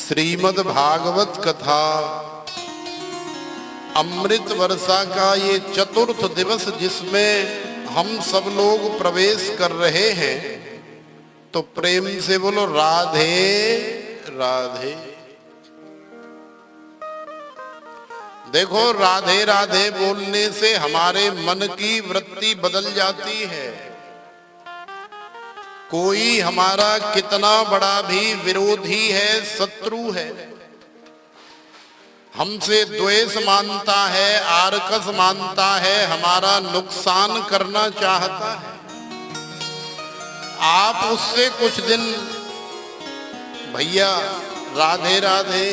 श्रीमद् भागवत कथा अमृत वर्षा का ये चतुर्थ दिवस जिसमें हम सब लोग प्रवेश कर रहे हैं, तो प्रेम से बोलो राधे राधे। देखो, राधे राधे बोलने से हमारे मन की वृत्ति बदल जाती है। कोई हमारा कितना बड़ा भी विरोधी है, शत्रु है, हमसे द्वेष मानता है, आरकस मानता है, हमारा नुकसान करना चाहता है, आप उससे कुछ दिन भैया राधे राधे,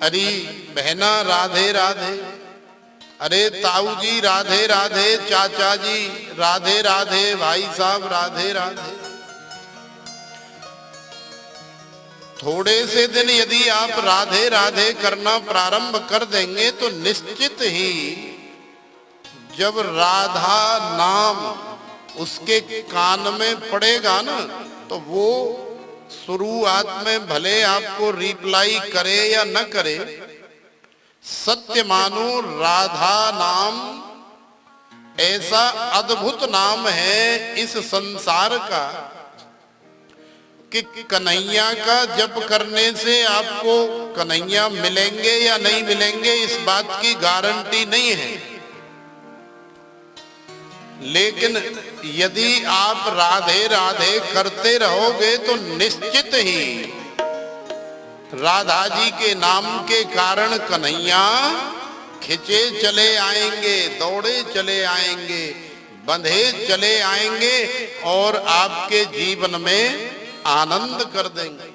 अरे बहना राधे राधे, अरे ताऊ जी राधे राधे, चाचा जी राधे राधे, भाई साहब राधे राधे। थोड़े से दिन यदि आप राधे राधे करना प्रारंभ कर देंगे तो निश्चित ही जब राधा नाम उसके कान में पड़ेगा ना, तो वो शुरुआत में भले आपको रिप्लाई करे या न करे, सत्य मानो राधा नाम ऐसा अद्भुत नाम है इस संसार का कि कन्हैया का जप करने से आपको कन्हैया मिलेंगे या नहीं मिलेंगे इस बात की गारंटी नहीं है, लेकिन यदि आप राधे राधे करते रहोगे तो निश्चित ही राधा जी के नाम के कारण कन्हैया खिंचे चले आएंगे, दौड़े चले आएंगे, बंधे चले आएंगे और आपके जीवन में आनंद कर देंगे।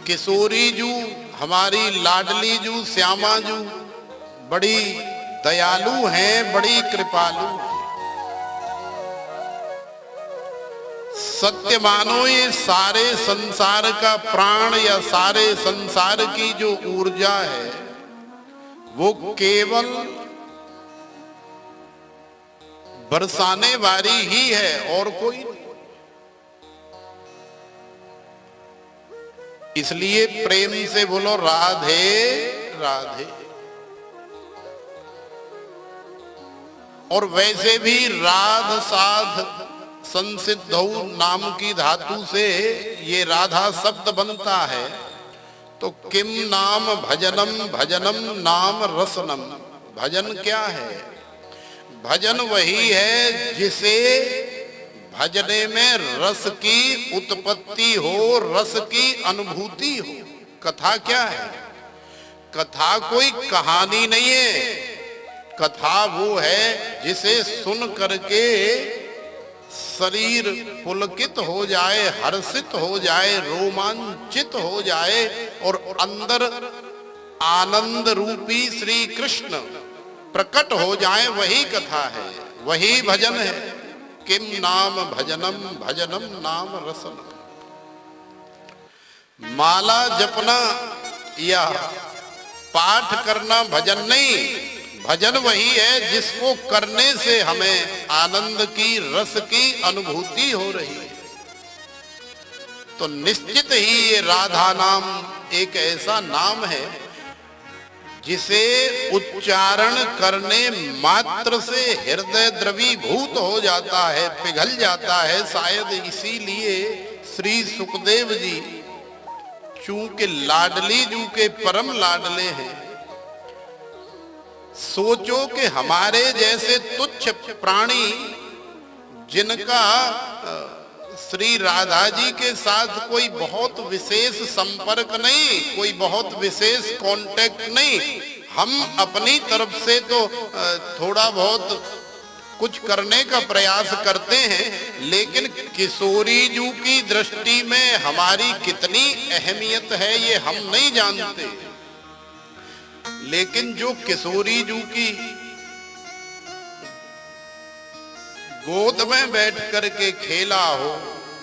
किशोरी जू, हमारी लाडली जू, श्यामा जू बड़ी दयालु हैं, बड़ी कृपालु। सत्य मानो ये सारे संसार का प्राण या सारे संसार की जो ऊर्जा है वो केवल बरसाने वाली ही है और कोई नहीं। इसलिए प्रेम से बोलो राधे राधे। और वैसे भी राध साध संसिद्धौ नाम की धातु से ये राधा शब्द बनता है, तो किम नाम भजनम, भजनम नाम रसनम। भजन क्या है? भजन वही है जिसे भजने में रस की उत्पत्ति हो, रस की अनुभूति हो। कथा क्या है? कथा कोई कहानी नहीं है, कथा वो है जिसे सुन करके शरीर पुलकित हो जाए, हर्षित हो जाए, रोमांचित हो जाए और अंदर आनंद रूपी श्री कृष्ण प्रकट हो जाए, वही कथा है, वही भजन है। किम नाम भजनम, भजनम नाम रसम। माला जपना या पाठ करना भजन नहीं, भजन वही है जिसको करने से हमें आनंद की, रस की अनुभूति हो रही है। तो निश्चित ही ये राधा नाम एक ऐसा नाम है जिसे उच्चारण करने मात्र से हृदय द्रवीभूत हो जाता है, पिघल जाता है। शायद इसीलिए श्री सुखदेव जी चूंकि लाडली जू के परम लाडले हैं, सोचो कि हमारे जैसे तुच्छ प्राणी जिनका श्री राधा जी के साथ कोई बहुत विशेष संपर्क नहीं, कोई बहुत विशेष कांटेक्ट नहीं, हम अपनी तरफ से तो थोड़ा बहुत कुछ करने का प्रयास करते हैं, लेकिन किशोरी जू की दृष्टि में हमारी कितनी अहमियत है ये हम नहीं जानते। लेकिन जो किशोरी जू की गोद में बैठ करके खेला हो,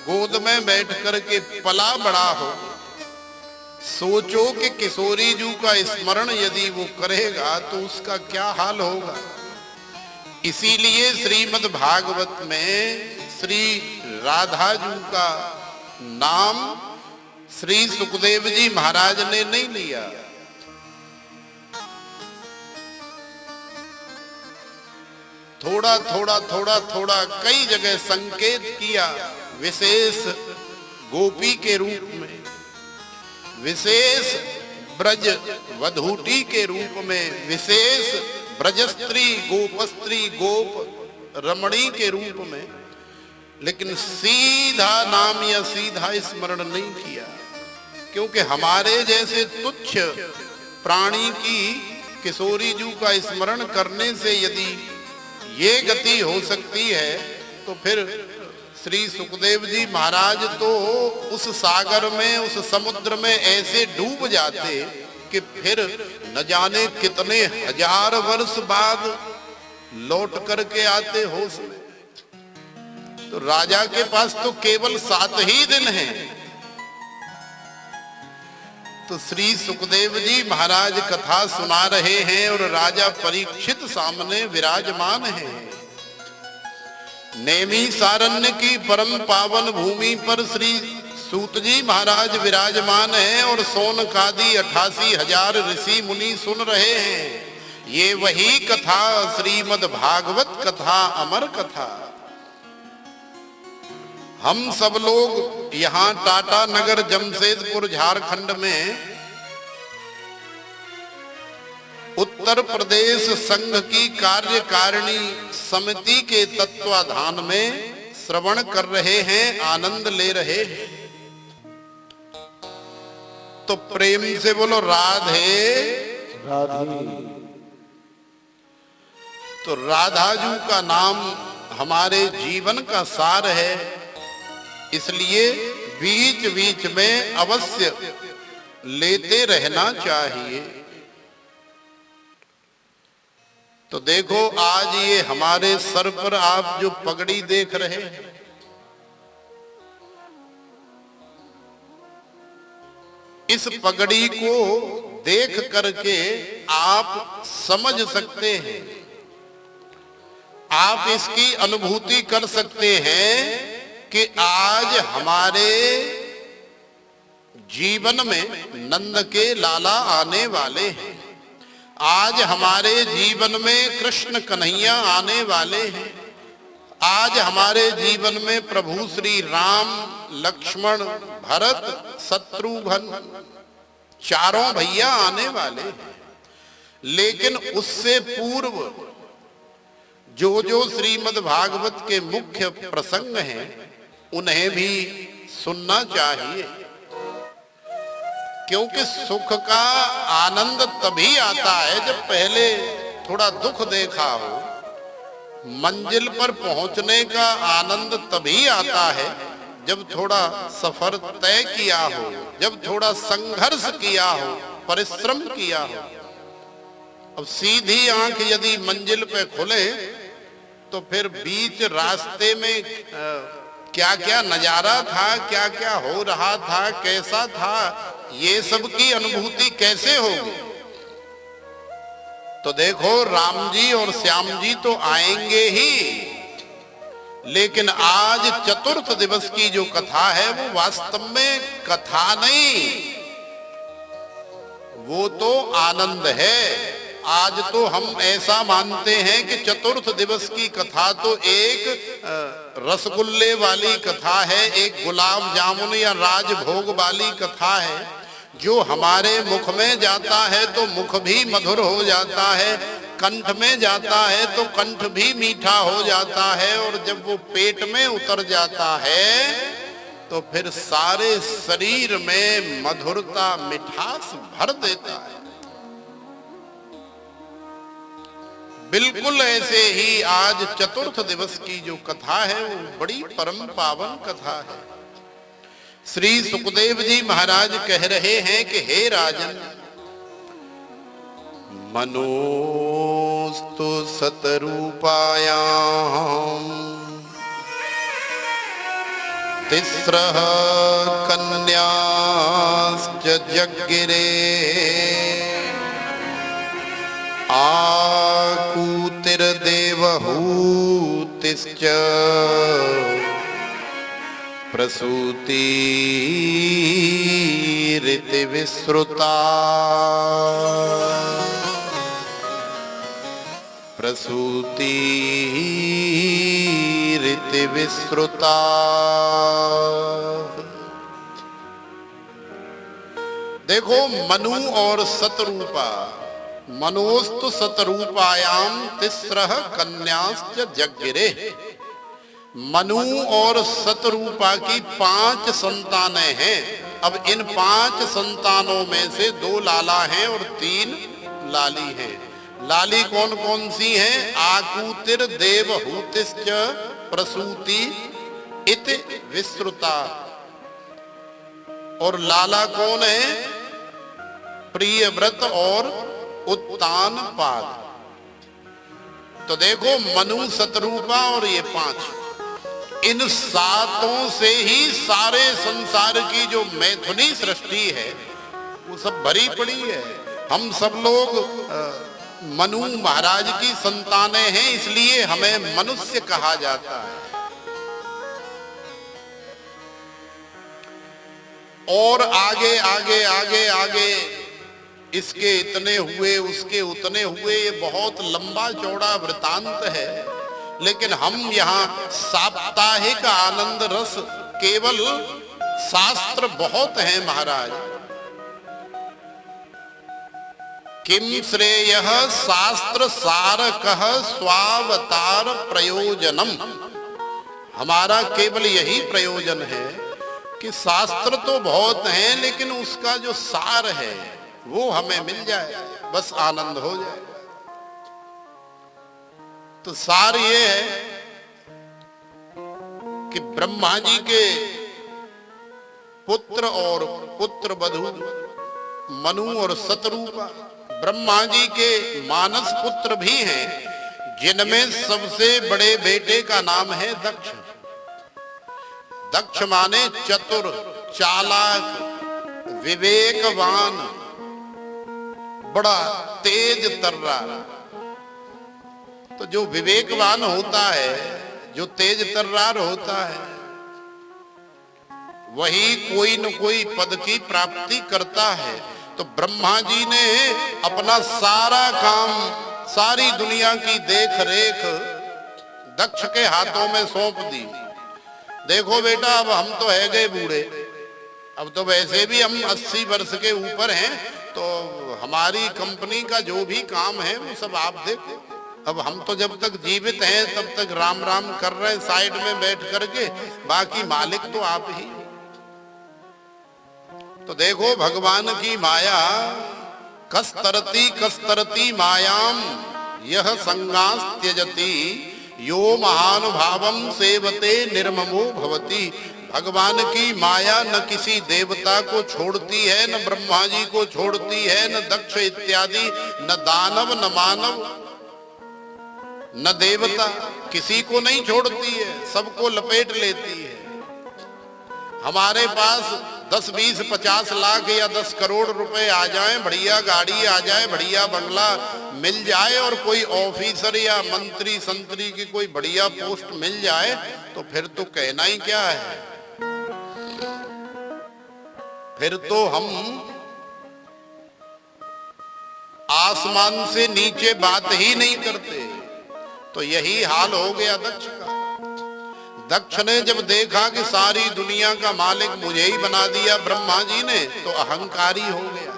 गोद में बैठ करके पला बड़ा हो, सोचो कि किशोरी जू का स्मरण यदि वो करेगा तो उसका क्या हाल होगा। इसीलिए श्रीमद् भागवत में श्री राधा जी का नाम श्री सुखदेव जी महाराज ने नहीं लिया। थोड़ा थोड़ा थोड़ा थोड़ा कई जगह संकेत किया, विशेष गोपी के रूप में, विशेष ब्रज वधूटी के रूप में, विशेष ब्रजस्त्री गोपस्त्री गोप रमणी के रूप में, लेकिन सीधा नाम या सीधा स्मरण नहीं किया। क्योंकि हमारे जैसे तुच्छ प्राणी की किशोरी जी का स्मरण करने से यदि ये गति हो सकती है, तो फिर श्री सुखदेव जी महाराज तो उस सागर में, उस समुद्र में ऐसे डूब जाते कि फिर न जाने कितने हजार वर्ष बाद लौट करके आते होश में। तो राजा के पास तो केवल 7 ही दिन हैं। तो श्री सुखदेव जी महाराज कथा सुना रहे हैं और राजा परीक्षित सामने विराजमान हैं। नेमी सारण्य की परम पावन भूमि पर श्री सूत जी महाराज विराजमान हैं और सोनकादि 88,000 ऋषि मुनि सुन रहे हैं। ये वही कथा श्रीमद् भागवत कथा, अमर कथा। हम सब लोग यहाँ टाटा नगर जमशेदपुर झारखंड में उत्तर प्रदेश संघ की कार्यकारिणी समिति के तत्वाधान में श्रवण कर रहे हैं, आनंद ले रहे हैं। तो प्रेम से बोलो राधे राधे। तो राधा जी का नाम हमारे जीवन का सार है, इसलिए बीच बीच में अवश्य लेते रहना चाहिए। तो देखो आज ये हमारे सर पर आप जो पगड़ी देख रहे हैं, इस पगड़ी को देख करके आप समझ सकते हैं, आप इसकी अनुभूति कर सकते हैं कि आज हमारे जीवन में नंद के लाला आने वाले हैं। आज हमारे जीवन में कृष्ण कन्हैया आने वाले हैं। आज हमारे जीवन में प्रभु श्री राम, लक्ष्मण, भरत, शत्रुघ्न चारों भैया आने वाले हैं। लेकिन उससे पूर्व जो जो श्रीमद् भागवत के मुख्य प्रसंग हैं उन्हें भी सुनना चाहिए, क्योंकि सुख का आनंद तभी आता है जब पहले थोड़ा दुख देखा हो। मंजिल पर पहुंचने का आनंद तभी आता है जब थोड़ा सफर तय किया हो, जब थोड़ा संघर्ष किया हो, परिश्रम किया हो। अब सीधी आंख यदि मंजिल पे खुले तो फिर बीच रास्ते में क्या क्या नजारा था, क्या क्या हो रहा था, कैसा था, ये सब की अनुभूति कैसे होगी। तो देखो राम जी और श्याम जी तो आएंगे ही, लेकिन आज चतुर्थ दिवस की जो कथा है वो वास्तव में कथा नहीं, वो तो आनंद है। आज तो हम ऐसा मानते हैं कि चतुर्थ दिवस की कथा तो एक रसगुल्ले वाली कथा है, एक गुलाब जामुन या राजभोग वाली कथा है। जो हमारे मुख में जाता है तो मुख भी मधुर हो जाता है, कंठ में जाता है तो कंठ भी मीठा हो जाता है, और जब वो पेट में उतर जाता है तो फिर सारे शरीर में मधुरता, मिठास भर देता है। बिल्कुल ऐसे ही आज चतुर्थ दिवस की जो कथा है वो बड़ी परम पावन कथा है। श्री सुखदेव जी महाराज कह रहे हैं कि हे राजन, मनोस्तु सतरूपायां तिस्रः कन्याश्च जग्गिरे आकूतिर्देवहूतिश्च प्रसूति रीति विश्रुता, प्रसूति रीति विश्रुता। देखो मनु और सतरूपा, मनोस्तु सतरूपायाम तिस्रः कन्याश्च जज्ञिरे। मनु और सतरूपा की 5 संतानें हैं। अब इन 5 संतानों में से 2 लाला हैं और 3 लाली हैं। लाली कौन कौन सी हैं? आकूतिर देवहूतिश्च प्रसूति इति विश्रुता। और लाला कौन है? प्रियव्रत और उत्तानपाद। तो देखो मनु, सतरूपा और ये 5, इन 7 से ही सारे संसार की जो मैथुनी सृष्टि है वो सब भरी पड़ी है। हम सब लोग मनु महाराज की संतानें हैं, इसलिए हमें मनुष्य कहा जाता है। और आगे आगे आगे आगे इसके इतने हुए, उसके उतने हुए, ये बहुत लंबा चौड़ा वृतांत है। लेकिन हम यहाँ साप्ताहिक आनंद रस, केवल शास्त्र बहुत है महाराज। किम श्रेयः शास्त्र सारकः स्वावतार प्रयोजनम। हमारा केवल यही प्रयोजन है कि शास्त्र तो बहुत हैं, लेकिन उसका जो सार है वो हमें मिल जाए, बस आनंद हो जाए। तो सार ये है कि ब्रह्मा जी के पुत्र और पुत्र वधू मनु और सतरूपा, ब्रह्मा जी के मानस पुत्र भी हैं, जिनमें सबसे बड़े बेटे का नाम है दक्ष। दक्ष माने चतुर, चालाक, विवेकवान, बड़ा तेज तर्रा। तो जो विवेकवान होता है, जो तेज तर्रार होता है, वही कोई न कोई पद की प्राप्ति करता है। तो ब्रह्मा जी ने अपना सारा काम, सारी दुनिया की देख रेख दक्ष के हाथों में सौंप दी। देखो बेटा, अब हम तो है गए बूढ़े, अब तो वैसे भी हम 80 वर्ष के ऊपर हैं, तो हमारी कंपनी का जो भी काम है वो सब आप देखो। अब हम तो जब तक जीवित हैं तब तक राम राम कर रहे हैं साइड में बैठ करके, बाकी मालिक तो आप ही। तो देखो भगवान की माया, कस्तरती मायाम यह संगास त्यजति, यो महानुभावम सेवते निर्ममो भवति। भगवान की माया न किसी देवता को छोड़ती है, न ब्रह्मा जी को छोड़ती है, न दक्ष इत्यादि, न दानव, न मानव, न देवता, किसी को नहीं छोड़ती है, सबको लपेट लेती है। हमारे पास 10, 20, 50 लाख या 10 करोड़ रुपए आ जाएं, बढ़िया गाड़ी आ जाए, बढ़िया बंगला मिल जाए और कोई ऑफिसर या मंत्री संतरी की कोई बढ़िया पोस्ट मिल जाए, तो फिर तो कहना ही क्या है। फिर तो हम आसमान से नीचे बात ही नहीं करते। तो यही हाल हो गया दक्ष का। दक्ष ने जब देखा कि सारी दुनिया का मालिक मुझे ही बना दिया ब्रह्मा जी ने, तो अहंकारी हो गया।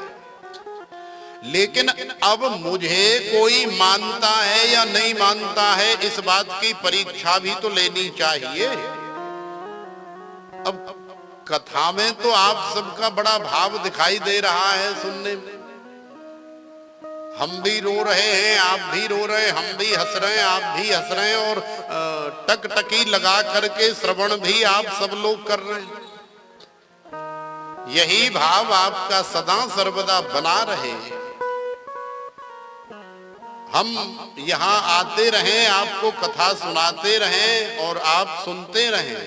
लेकिन अब मुझे कोई मानता है या नहीं मानता है, इस बात की परीक्षा भी तो लेनी चाहिए। अब कथा में तो आप सबका बड़ा भाव दिखाई दे रहा है सुनने में। हम भी रो रहे हैं, आप भी रो रहे हैं, हम भी हंस रहे हैं, आप भी हंस रहे हैं, और टकटकी लगा करके श्रवण भी आप सब लोग कर रहे हैं। यही भाव आपका सदा सर्वदा बना रहे। हम यहाँ आते रहें, आपको कथा सुनाते रहें और आप सुनते रहें,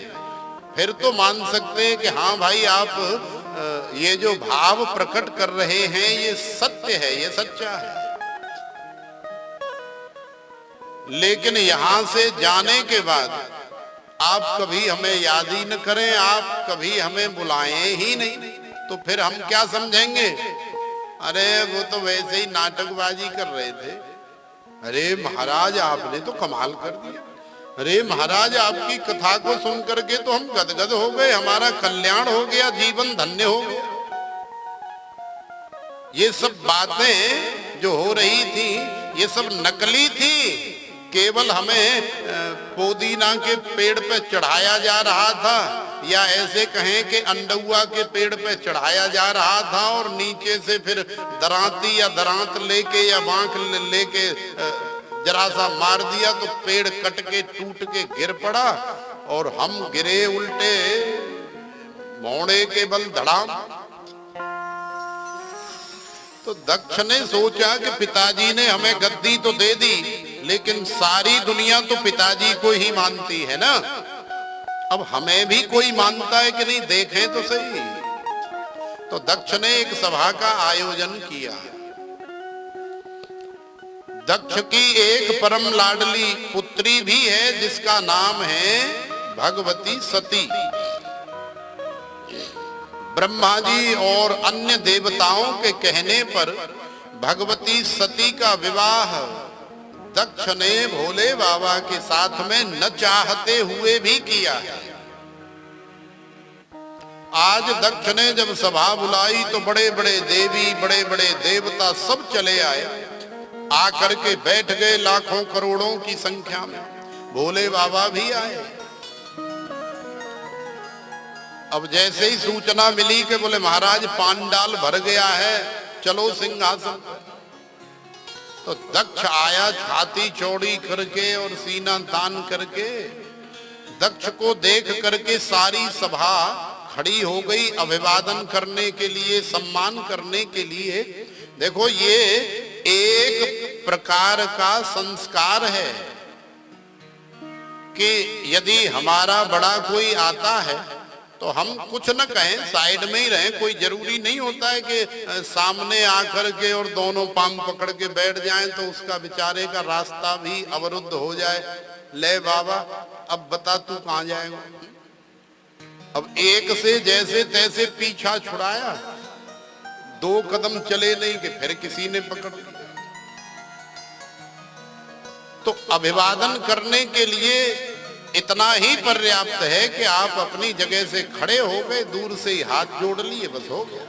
फिर तो मान सकते हैं कि हाँ भाई, आप ये जो भाव प्रकट कर रहे हैं ये सत्य है, ये सच्चा है। लेकिन यहां से जाने के बाद आप कभी हमें याद ही न करें, आप कभी हमें बुलाएं ही नहीं, तो फिर हम क्या समझेंगे? अरे वो तो वैसे ही नाटकबाजी कर रहे थे। अरे महाराज आपने तो कमाल कर दिया। अरे महाराज आपकी कथा को सुन करके तो हम गदगद हो गए, हमारा कल्याण हो गया, जीवन धन्य हो गया। ये सब बातें जो हो रही थी ये सब नकली थी। केवल हमें पुदीना के पेड़ पे चढ़ाया जा रहा था, या ऐसे कहें कि अंडुआ के पेड़ पे चढ़ाया जा रहा था, और नीचे से फिर दरांती या दरांत लेके या बांक लेके जरा सा मार दिया तो पेड़ कट के टूट के गिर पड़ा, और हम गिरे उल्टे मोड़े के बल धड़ाम। तो दक्ष ने सोचा कि पिताजी ने हमें गद्दी तो दे दी, लेकिन सारी दुनिया तो पिताजी को ही मानती है ना, अब हमें भी कोई मानता है कि नहीं, देखें तो सही। तो दक्ष ने एक सभा का आयोजन किया। दक्ष की एक परम लाडली पुत्री भी है जिसका नाम है भगवती सती। ब्रह्मा जी और अन्य देवताओं के कहने पर भगवती सती का विवाह दक्ष ने भोले बाबा के साथ में न चाहते हुए भी किया है। आज दक्ष ने जब सभा बुलाई तो बड़े बड़े देवी, बड़े बड़े देवता सब चले आए, आकर के बैठ गए लाखों करोड़ों की संख्या में। भोले बाबा भी आए। अब जैसे ही सूचना मिली कि बोले महाराज पांडाल भर गया है, चलो सिंहासन, तो दक्ष आया छाती चौड़ी करके और सीना तान करके। दक्ष को देख करके सारी सभा खड़ी हो गई अभिवादन करने के लिए, सम्मान करने के लिए। देखो ये एक प्रकार का संस्कार है कि यदि हमारा बड़ा कोई आता है तो हम कुछ न कहें, साइड में ही रहें। कोई जरूरी नहीं होता है कि सामने आकर के और दोनों पांव पकड़ के बैठ जाएं तो उसका बेचारे का रास्ता भी अवरुद्ध हो जाए। ले बाबा अब बता तू कहां जाएगा। अब एक से जैसे तैसे पीछा छुड़ाया, 2 कदम चले नहीं कि फिर किसी ने पकड़ लिया। तो अभिवादन करने के लिए इतना ही पर्याप्त है कि आप अपनी जगह से खड़े हो गए, दूर से ही हाथ जोड़ लिए, बस हो गया।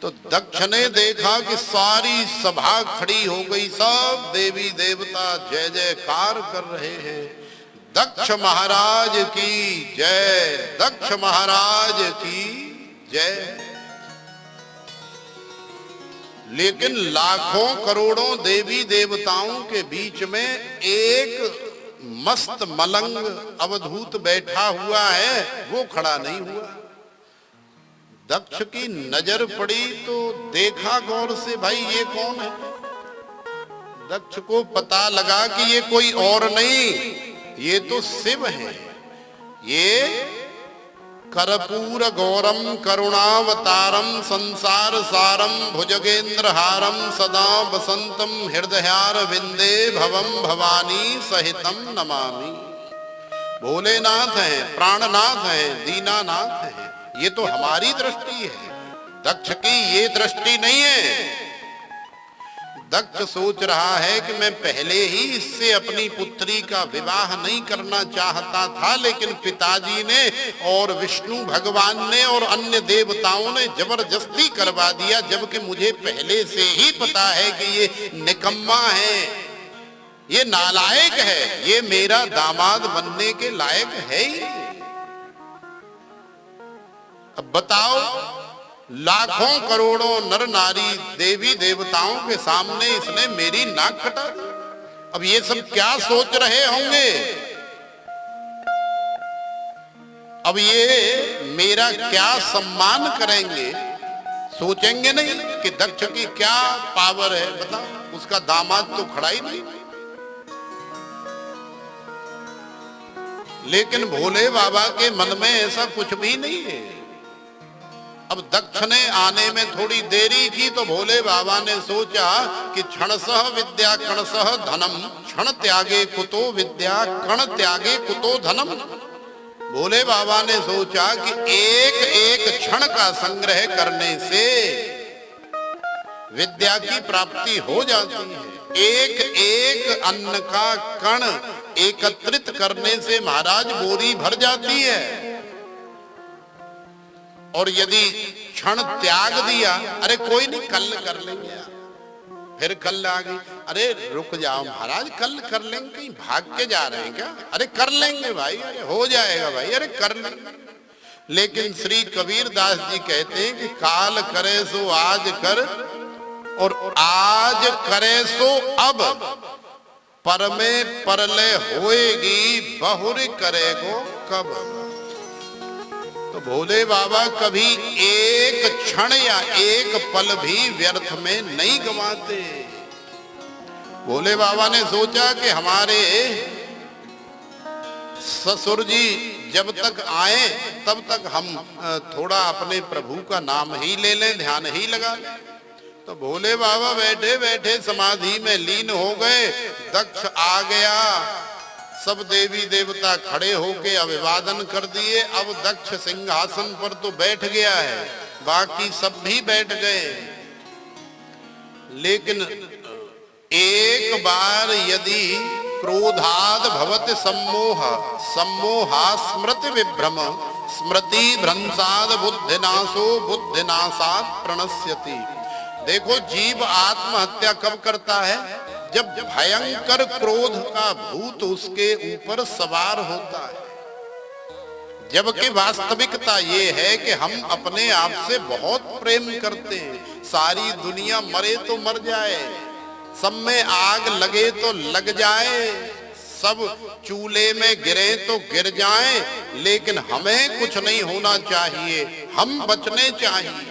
तो दक्ष ने देखा कि सारी सभा खड़ी हो गई, सब देवी देवता जय जयकार कर रहे हैं। दक्ष महाराज की जय, दक्ष महाराज की जय। लेकिन लाखों करोड़ों देवी देवताओं के बीच में एक मस्त मलंग अवधूत बैठा हुआ है, वो खड़ा नहीं हुआ। दक्ष की नजर पड़ी तो देखा गौर से, भाई ये कौन है। दक्ष को पता लगा कि ये कोई और नहीं, ये तो शिव है। ये कर्पूर गौरम करुणावतारम संसार सारम भुजगेंद्रहारम सदा वसंतम हृदयार विंदे भवम भवानी सहितम नमामि। भोलेनाथ है, प्राणनाथ है, दीनानाथ है। ये तो हमारी दृष्टि है, दक्ष की ये दृष्टि नहीं है। दक्ष सोच रहा है कि मैं पहले ही इससे अपनी पुत्री का विवाह नहीं करना चाहता था, लेकिन पिताजी ने और विष्णु भगवान ने और अन्य देवताओं ने जबरदस्ती करवा दिया, जबकि मुझे पहले से ही पता है कि ये निकम्मा है, ये नालायक है, ये मेरा दामाद बनने के लायक है ही। अब बताओ, लाखों करोड़ों नर नारी देवी देवताओं के सामने इसने मेरी नाक कटा दी। अब ये सब क्या सोच रहे होंगे। अब ये मेरा क्या सम्मान करेंगे, सोचेंगे नहीं कि दक्ष की क्या पावर है। बता, उसका दामाद तो खड़ा ही नहीं। लेकिन भोले बाबा के मन में ऐसा कुछ भी नहीं है। अब दक्ष ने आने में थोड़ी देरी की तो भोले बाबा ने सोचा कि क्षणसः विद्या कणसः धनम, क्षण त्यागे कुतो विद्या कण त्यागे कुतो धनम। भोले बाबा ने सोचा कि एक एक क्षण का संग्रह करने से विद्या की प्राप्ति हो जाती है, एक एक अन्न का कण एकत्रित करने से महाराज बोरी भर जाती है। और यदि क्षण त्याग दिया, अरे कोई नहीं कल कर लेंगे, फिर कल आ गई, अरे रुक जाओ महाराज कल कर लेंगे, कहीं भाग के जा रहे हैं क्या, अरे कर लेंगे भाई, अरे हो जाएगा भाई, अरे कर लेंगे। लेकिन श्री कबीर दास जी कहते हैं कि काल करे सो आज कर और आज करे सो अब, पर में परलय होएगी बहुरी करेगो कब। तो भोले बाबा कभी एक क्षण या एक पल भी व्यर्थ में नहीं गंवाते। भोले बाबा ने सोचा कि हमारे ससुर जी जब तक आए तब तक हम थोड़ा अपने प्रभु का नाम ही ले लें, ध्यान ही लगा लें। तो भोले बाबा बैठे बैठे समाधि में लीन हो गए। दक्ष आ गया, सब देवी देवता खड़े होके अभिवादन कर दिए। अब दक्ष सिंहासन पर तो बैठ गया है, बाकी सब भी बैठ गए। लेकिन एक बार यदि क्रोधाद भवति सम्मोह, सम्मोहा स्मृति विभ्रम, स्मृति भ्रंसाद बुद्धिनाशो, बुद्धिनाशात् प्रणश्यति। देखो जीव आत्महत्या कब करता है? जब भयंकर क्रोध का भूत उसके ऊपर सवार होता है। जबकि वास्तविकता ये है कि हम अपने आप से बहुत प्रेम करते हैं। सारी दुनिया मरे तो मर जाए, सब में आग लगे तो लग जाए, सब चूल्हे में गिरे तो गिर जाए, लेकिन हमें कुछ नहीं होना चाहिए, हम बचने चाहिए।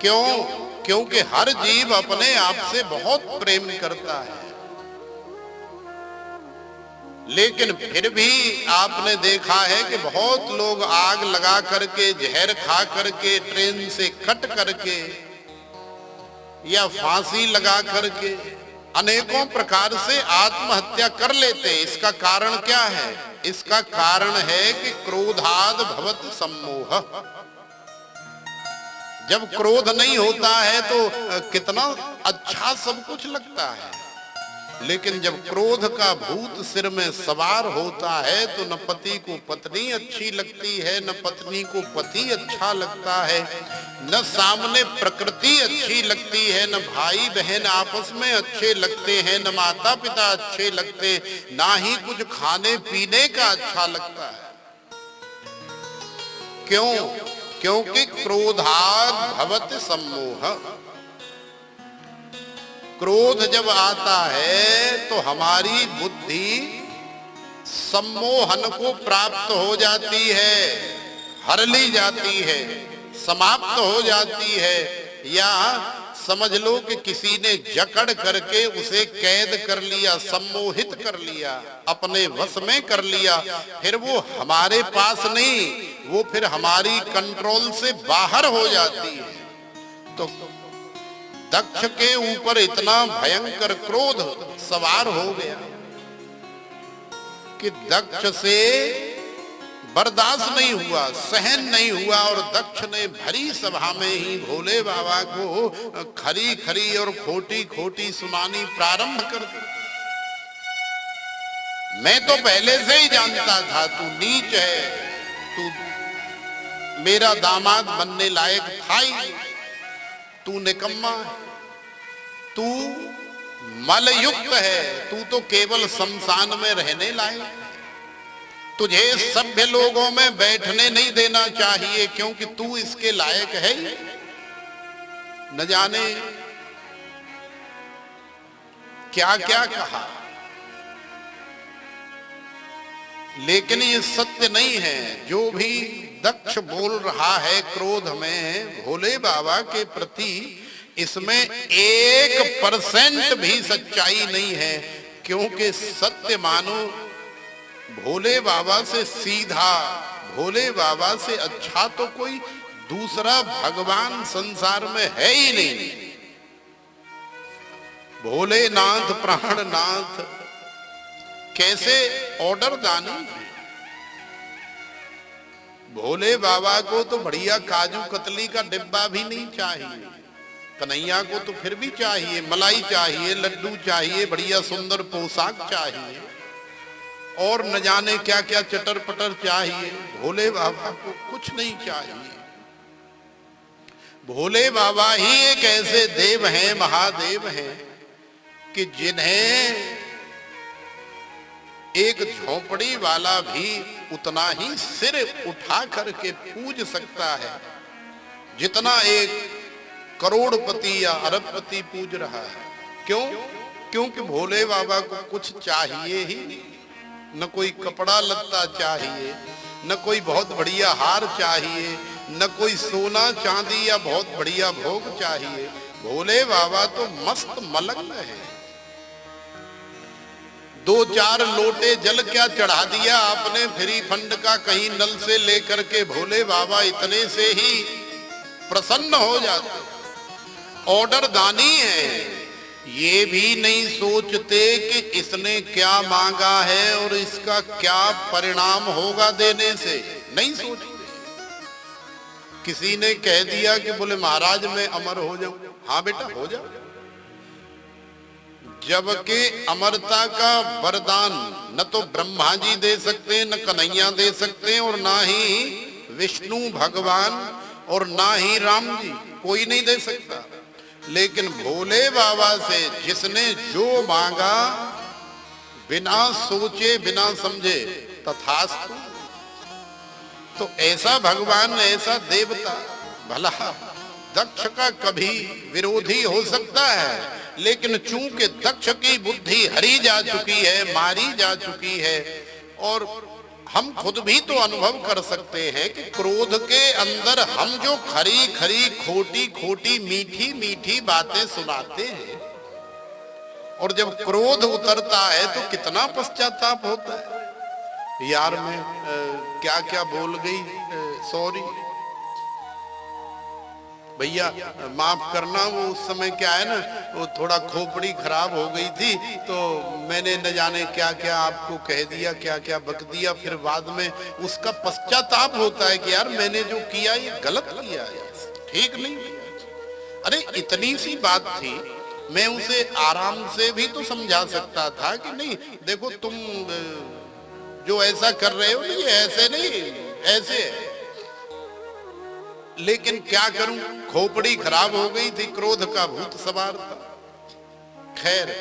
क्यों? क्योंकि हर जीव अपने आप से बहुत प्रेम करता है। लेकिन फिर भी आपने देखा है कि बहुत लोग आग लगा करके, जहर खा करके, ट्रेन से कट करके या फांसी लगा करके अनेकों प्रकार से आत्महत्या कर लेते हैं। इसका कारण क्या है? इसका कारण है कि क्रोधाद भवति सम्मोह। जब क्रोध नहीं होता है तो कितना अच्छा सब कुछ लगता है, लेकिन जब क्रोध का भूत सिर में सवार होता है तो न पति को पत्नी अच्छी लगती है, न पत्नी को पति अच्छा लगता है, न सामने प्रकृति अच्छी लगती है, न भाई बहन आपस में अच्छे लगते हैं, न माता पिता अच्छे लगते, ना ही कुछ खाने पीने का अच्छा लगता है। क्यों? क्योंकि क्रोधाद भवति सम्मोह। क्रोध जब आता है तो हमारी बुद्धि सम्मोहन को प्राप्त हो जाती है, हर ली जाती है, समाप्त हो जाती है, या समझ लो कि किसी ने जकड़ करके उसे कैद कर लिया, सम्मोहित कर लिया, अपने वश में कर लिया। फिर वो हमारे पास नहीं, वो फिर हमारी कंट्रोल से बाहर हो जाती है। तो दक्ष के ऊपर इतना भयंकर क्रोध सवार हो गया कि दक्ष से बर्दाश्त नहीं हुआ, सहन नहीं हुआ, और दक्ष ने भरी सभा में ही भोले बाबा को खरी खरी और खोटी खोटी सुनानी प्रारंभ कर दी। मैं तो पहले से ही जानता था तू नीच है, तू मेरा दामाद बनने लायक था ही, तू निकम्मा है, तू मलयुक्त है, तू तो केवल शमशान में रहने लायक, तुझे सभ्य लोगों में बैठने नहीं देना चाहिए, क्योंकि तू इसके लायक है ही। न जाने क्या क्या कहा, लेकिन ये सत्य नहीं है। जो भी दक्ष बोल रहा है क्रोध में भोले बाबा के प्रति, इसमें 1% भी सच्चाई नहीं है, क्योंकि सत्य मानो भोले बाबा से सीधा, भोले बाबा से अच्छा तो कोई दूसरा भगवान संसार में है ही नहीं। भोलेनाथ प्राणनाथ कैसे ऑर्डर दानी। भोले बाबा को तो बढ़िया काजू कतली का डिब्बा भी नहीं चाहिए, कन्हैया को तो फिर भी चाहिए, मलाई चाहिए, लड्डू चाहिए, बढ़िया सुंदर पोशाक चाहिए और न जाने क्या क्या चटर पटर चाहिए। भोले बाबा को कुछ नहीं चाहिए। भोले बाबा ही एक ऐसे देव हैं, महादेव हैं कि जिन्हें एक झोंपड़ी वाला भी उतना ही सिर उठा करके पूज सकता है जितना एक करोड़पति या अरबपति पूज रहा है। क्यों? क्योंकि भोले बाबा को कुछ चाहिए ही नहीं। न कोई कपड़ा लत्ता चाहिए, न कोई बहुत बढ़िया हार चाहिए, न कोई सोना चांदी या बहुत बढ़िया भोग चाहिए। भोले बाबा तो मस्त मलंग है। 2-4 लोटे जल क्या चढ़ा दिया आपने फ्री फंड का कहीं नल से लेकर के, भोले बाबा इतने से ही प्रसन्न हो जाते। ऑर्डर दानी है। ये भी नहीं सोचते कि इसने क्या मांगा है और इसका क्या परिणाम होगा देने से, नहीं सोचते। किसी ने कह दिया कि बोले महाराज मैं अमर हो जाऊं। हाँ बेटा हो जाओ। जबकि अमरता का वरदान न तो ब्रह्मा जी दे सकते, न कन्हैया दे सकते और ना ही विष्णु भगवान और ना ही राम जी, कोई नहीं दे सकता। लेकिन भोले बाबा से जिसने जो मांगा बिना सोचे बिना समझे तथास्तु। तो ऐसा भगवान, ऐसा देवता, भला दक्ष का कभी विरोधी हो सकता है, लेकिन चूंकि दक्ष की बुद्धि हरी जा चुकी है, मारी जा चुकी है, और हम खुद भी तो अनुभव कर सकते हैं कि क्रोध के अंदर हम जो खरी खरी खोटी खोटी मीठी मीठी बातें सुनाते हैं, और जब क्रोध उतरता है तो कितना पश्चाताप होता है। यार मैं क्या क्या बोल गई, सॉरी भैया माफ करना। वो उस समय क्या है ना, वो थोड़ा खोपड़ी खराब हो गई थी तो मैंने न जाने क्या क्या आपको कह दिया, क्या क्या बक दिया। फिर बाद में उसका पश्चाताप होता है कि यार मैंने जो किया ये गलत किया, ठीक नहीं किया। अरे इतनी सी बात थी, मैं उसे आराम से भी तो समझा सकता था कि नहीं देखो तुम जो ऐसा कर रहे हो ये ऐसे नहीं, ऐसे है। लेकिन क्या करूं, खोपड़ी खराब हो गई थी, क्रोध का भूत सवार था। खैर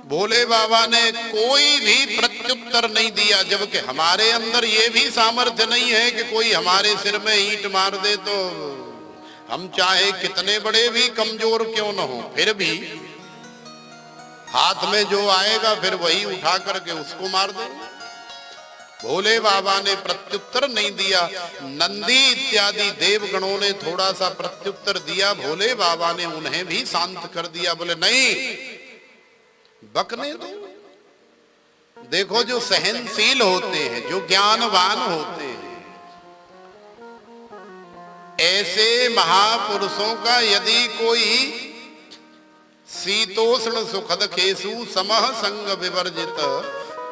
भोले बाबा ने कोई भी प्रत्युत्तर नहीं दिया, जबकि हमारे अंदर ये भी सामर्थ्य नहीं है कि कोई हमारे सिर में ईंट मार दे तो हम चाहे कितने बड़े भी कमजोर क्यों न हो, फिर भी हाथ में जो आएगा फिर वही उठा करके उसको मार देंगे। भोले बाबा ने प्रत्युत्तर नहीं दिया। नंदी इत्यादि देवगणों ने थोड़ा सा प्रत्युत्तर दिया, भोले बाबा ने उन्हें भी शांत कर दिया। बोले नहीं, बकने दो। देखो जो सहनशील होते हैं, जो ज्ञानवान होते हैं, ऐसे महापुरुषों का यदि कोई शीतोष्ण सुखद खेसु समह संग विवर्जित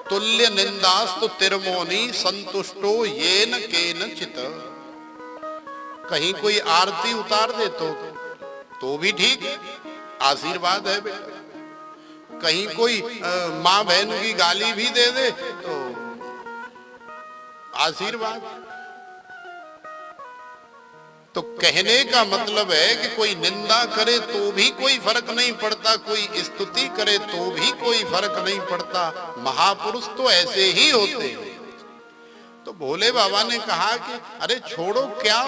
तुल्य निंदास्तु तिरमोनी संतुष्टो येन केनचित। कहीं कोई आरती उतार दे तो भी ठीक है, आशीर्वाद है बेटा। कहीं कोई माँ बहन की गाली भी दे दे तो आशीर्वाद। तो कहने का मतलब है कि कोई निंदा करे तो भी कोई फर्क नहीं पड़ता, कोई स्तुति करे तो भी कोई फर्क नहीं पड़ता। महापुरुष तो ऐसे ही होते हैं। तो भोले बाबा ने कहा कि अरे छोड़ो, क्या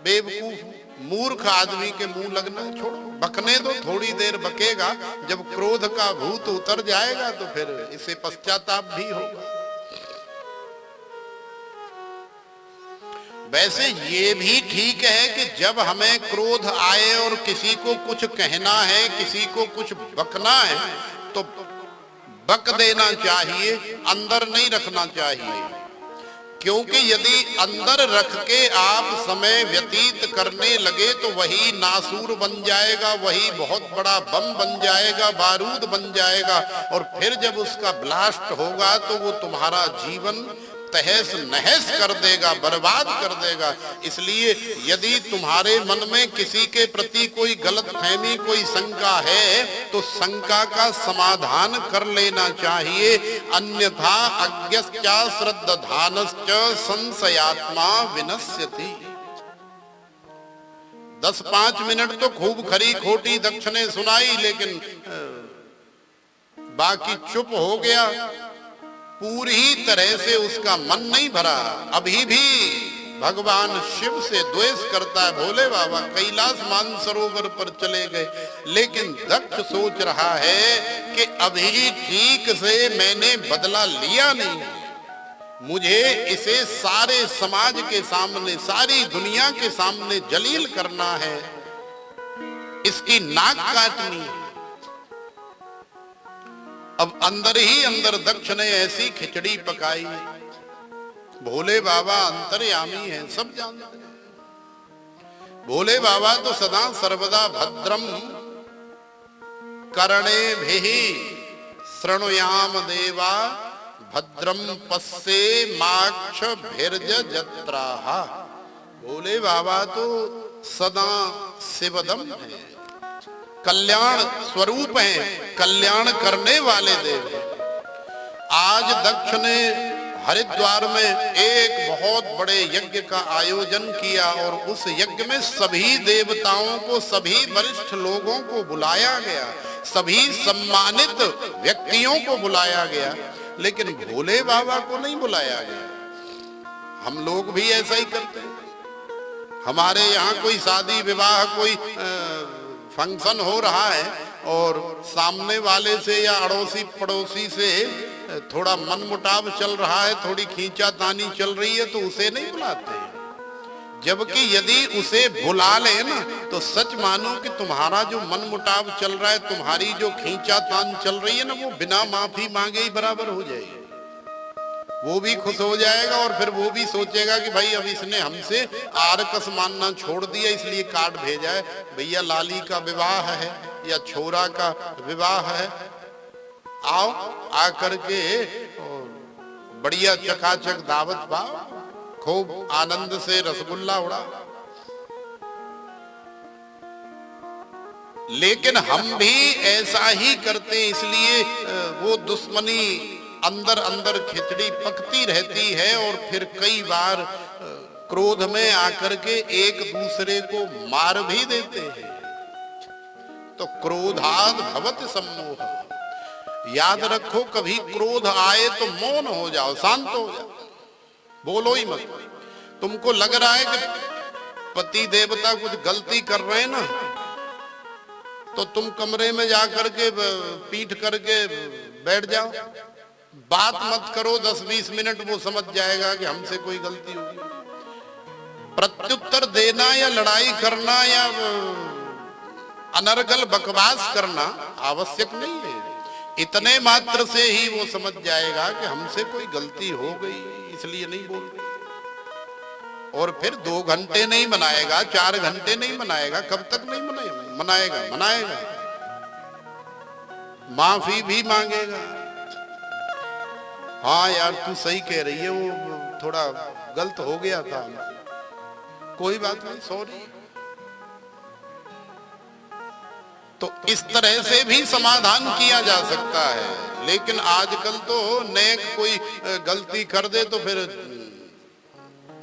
बेवकूफ मूर्ख आदमी के मुंह लगना, छोड़ो, बकने दो, थोड़ी देर बकेगा। जब क्रोध का भूत उतर जाएगा तो फिर इसे पश्चाताप भी होगा। वैसे ये भी ठीक है कि जब हमें क्रोध आए और किसी को कुछ कहना है, किसी को कुछ बकना है, तो बक देना चाहिए, अंदर नहीं रखना चाहिए। क्योंकि यदि अंदर रख के आप समय व्यतीत करने लगे तो वही नासूर बन जाएगा, वही बहुत बड़ा बम बन जाएगा, बारूद बन जाएगा, और फिर जब उसका ब्लास्ट होगा तो वो तुम्हारा जीवन तहस नहस कर देगा, बर्बाद कर देगा। इसलिए यदि तुम्हारे मन में किसी के प्रति कोई गलतफहमी, कोई शंका है तो शंका का समाधान कर लेना चाहिए, अन्यथा अज्ञश्च श्रद्धानश्च संशयात्मा विनश्यति। 10-5 मिनट तो खूब खरी खोटी दक्षिणे सुनाई, लेकिन बाकी चुप हो गया, पूरी तरह से उसका मन नहीं भरा। अभी भी भगवान शिव से द्वेष करता है। भोले बाबा कैलाश मानसरोवर पर चले गए, लेकिन दक्ष सोच रहा है कि अभी ठीक से मैंने बदला लिया नहीं, मुझे इसे सारे समाज के सामने, सारी दुनिया के सामने जलील करना है, इसकी नाक काटनी है। अब अंदर ही अंदर दक्ष ने ऐसी खिचड़ी पकाई। भोले बाबा अंतर्यामी हैं, सब जानते हैं। भोले बाबा तो सदा सर्वदा भद्रम कर्णेभिः शृणुयाम देवा भद्रम पश्ये माक्षभिर्यजत्राः। भोले बाबा तो सदा शिवदम है, कल्याण स्वरूप हैं, कल्याण करने वाले देव हैं। आज दक्ष ने हरिद्वार में एक बहुत बड़े यज्ञ का आयोजन किया, और उस यज्ञ में सभी देवताओं को, सभी वरिष्ठ लोगों को बुलाया गया, सभी सम्मानित व्यक्तियों को बुलाया गया, लेकिन भोले बाबा को नहीं बुलाया गया। हम लोग भी ऐसा ही करते हैं। हमारे यहाँ कोई शादी विवाह, कोई फंक्शन हो रहा है और सामने वाले से या अड़ोसी पड़ोसी से थोड़ा मनमुटाव चल रहा है, थोड़ी खींचातानी चल रही है, तो उसे नहीं बुलाते हैं। जबकि यदि उसे बुला ले ना, तो सच मानो कि तुम्हारा जो मनमुटाव चल रहा है, तुम्हारी जो खींचातान चल रही है ना, वो बिना माफी मांगे ही बराबर हो जाएगी। वो भी खुश हो जाएगा और फिर वो भी सोचेगा कि भाई अब इसने हमसे आरकस मानना छोड़ दिया, इसलिए कार्ड भेजा है, भैया लाली का विवाह है या छोरा का विवाह है, आओ आकर के बढ़िया चकाचक दावत पाओ, खूब आनंद से रसगुल्ला उड़ा। लेकिन हम भी ऐसा ही करते, इसलिए वो दुश्मनी अंदर अंदर खिचड़ी पकती रहती है, और फिर कई बार क्रोध में आकर के एक दूसरे को मार भी देते हैं। तो क्रोधाद भवति सम्मोह। याद रखो, कभी क्रोध आए तो मौन हो जाओ, शांत हो जाओ, बोलो ही मत। तुमको लग रहा है कि पति देवता कुछ गलती कर रहे हैं ना, तो तुम कमरे में जाकर के पीठ करके बैठ जाओ, बात मत करो 10-20 मिनट, वो समझ जाएगा कि हमसे कोई गलती होगी। प्रत्युत्तर देना या लड़ाई करना या अनर्गल बकवास करना आवश्यक नहीं है। इतने मात्र से ही वो समझ जाएगा कि हमसे कोई गलती हो गई, इसलिए नहीं बोल रही। और फिर 2 घंटे नहीं मनाएगा, 4 घंटे नहीं मनाएगा, कब तक नहीं मनाएगा? मनाएगा, माफी भी मांगेगा। हाँ यार, तू सही कह रही है, वो थोड़ा गलत हो गया था, कोई बात नहीं, सॉरी। तो इस तरह से भी समाधान किया जा सकता है। लेकिन आजकल तो नेक कोई गलती कर दे तो फिर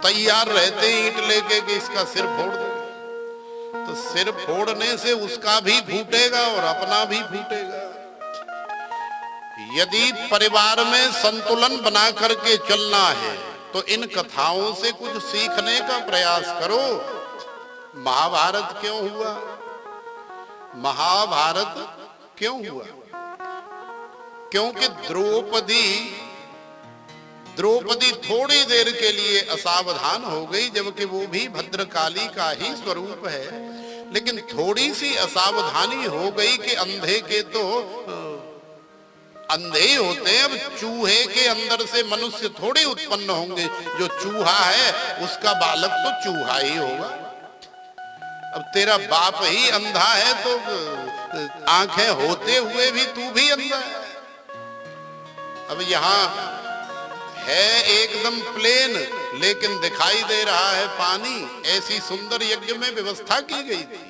तैयार रहते हैं ईंट लेके कि इसका सिर फोड़ दे। तो सिर फोड़ने से उसका भी फूटेगा और अपना भी फूटेगा। यदि परिवार में संतुलन बना करके चलना है तो इन कथाओं से कुछ सीखने का प्रयास करो। महाभारत क्यों हुआ? महाभारत क्यों हुआ? क्योंकि द्रौपदी थोड़ी देर के लिए असावधान हो गई, जबकि वो भी भद्रकाली का ही स्वरूप है। लेकिन थोड़ी सी असावधानी हो गई कि अंधे के तो अंधे ही होते हैं। अब चूहे के अंदर से मनुष्य थोड़े उत्पन्न होंगे, जो चूहा है उसका बालक तो चूहा ही होगा। अब तेरा बाप ही अंधा है तो आंखें होते हुए भी तू भी अंधा है। अब यहाँ है एकदम प्लेन, लेकिन दिखाई दे रहा है पानी। ऐसी सुंदर यज्ञ में व्यवस्था की गई थी।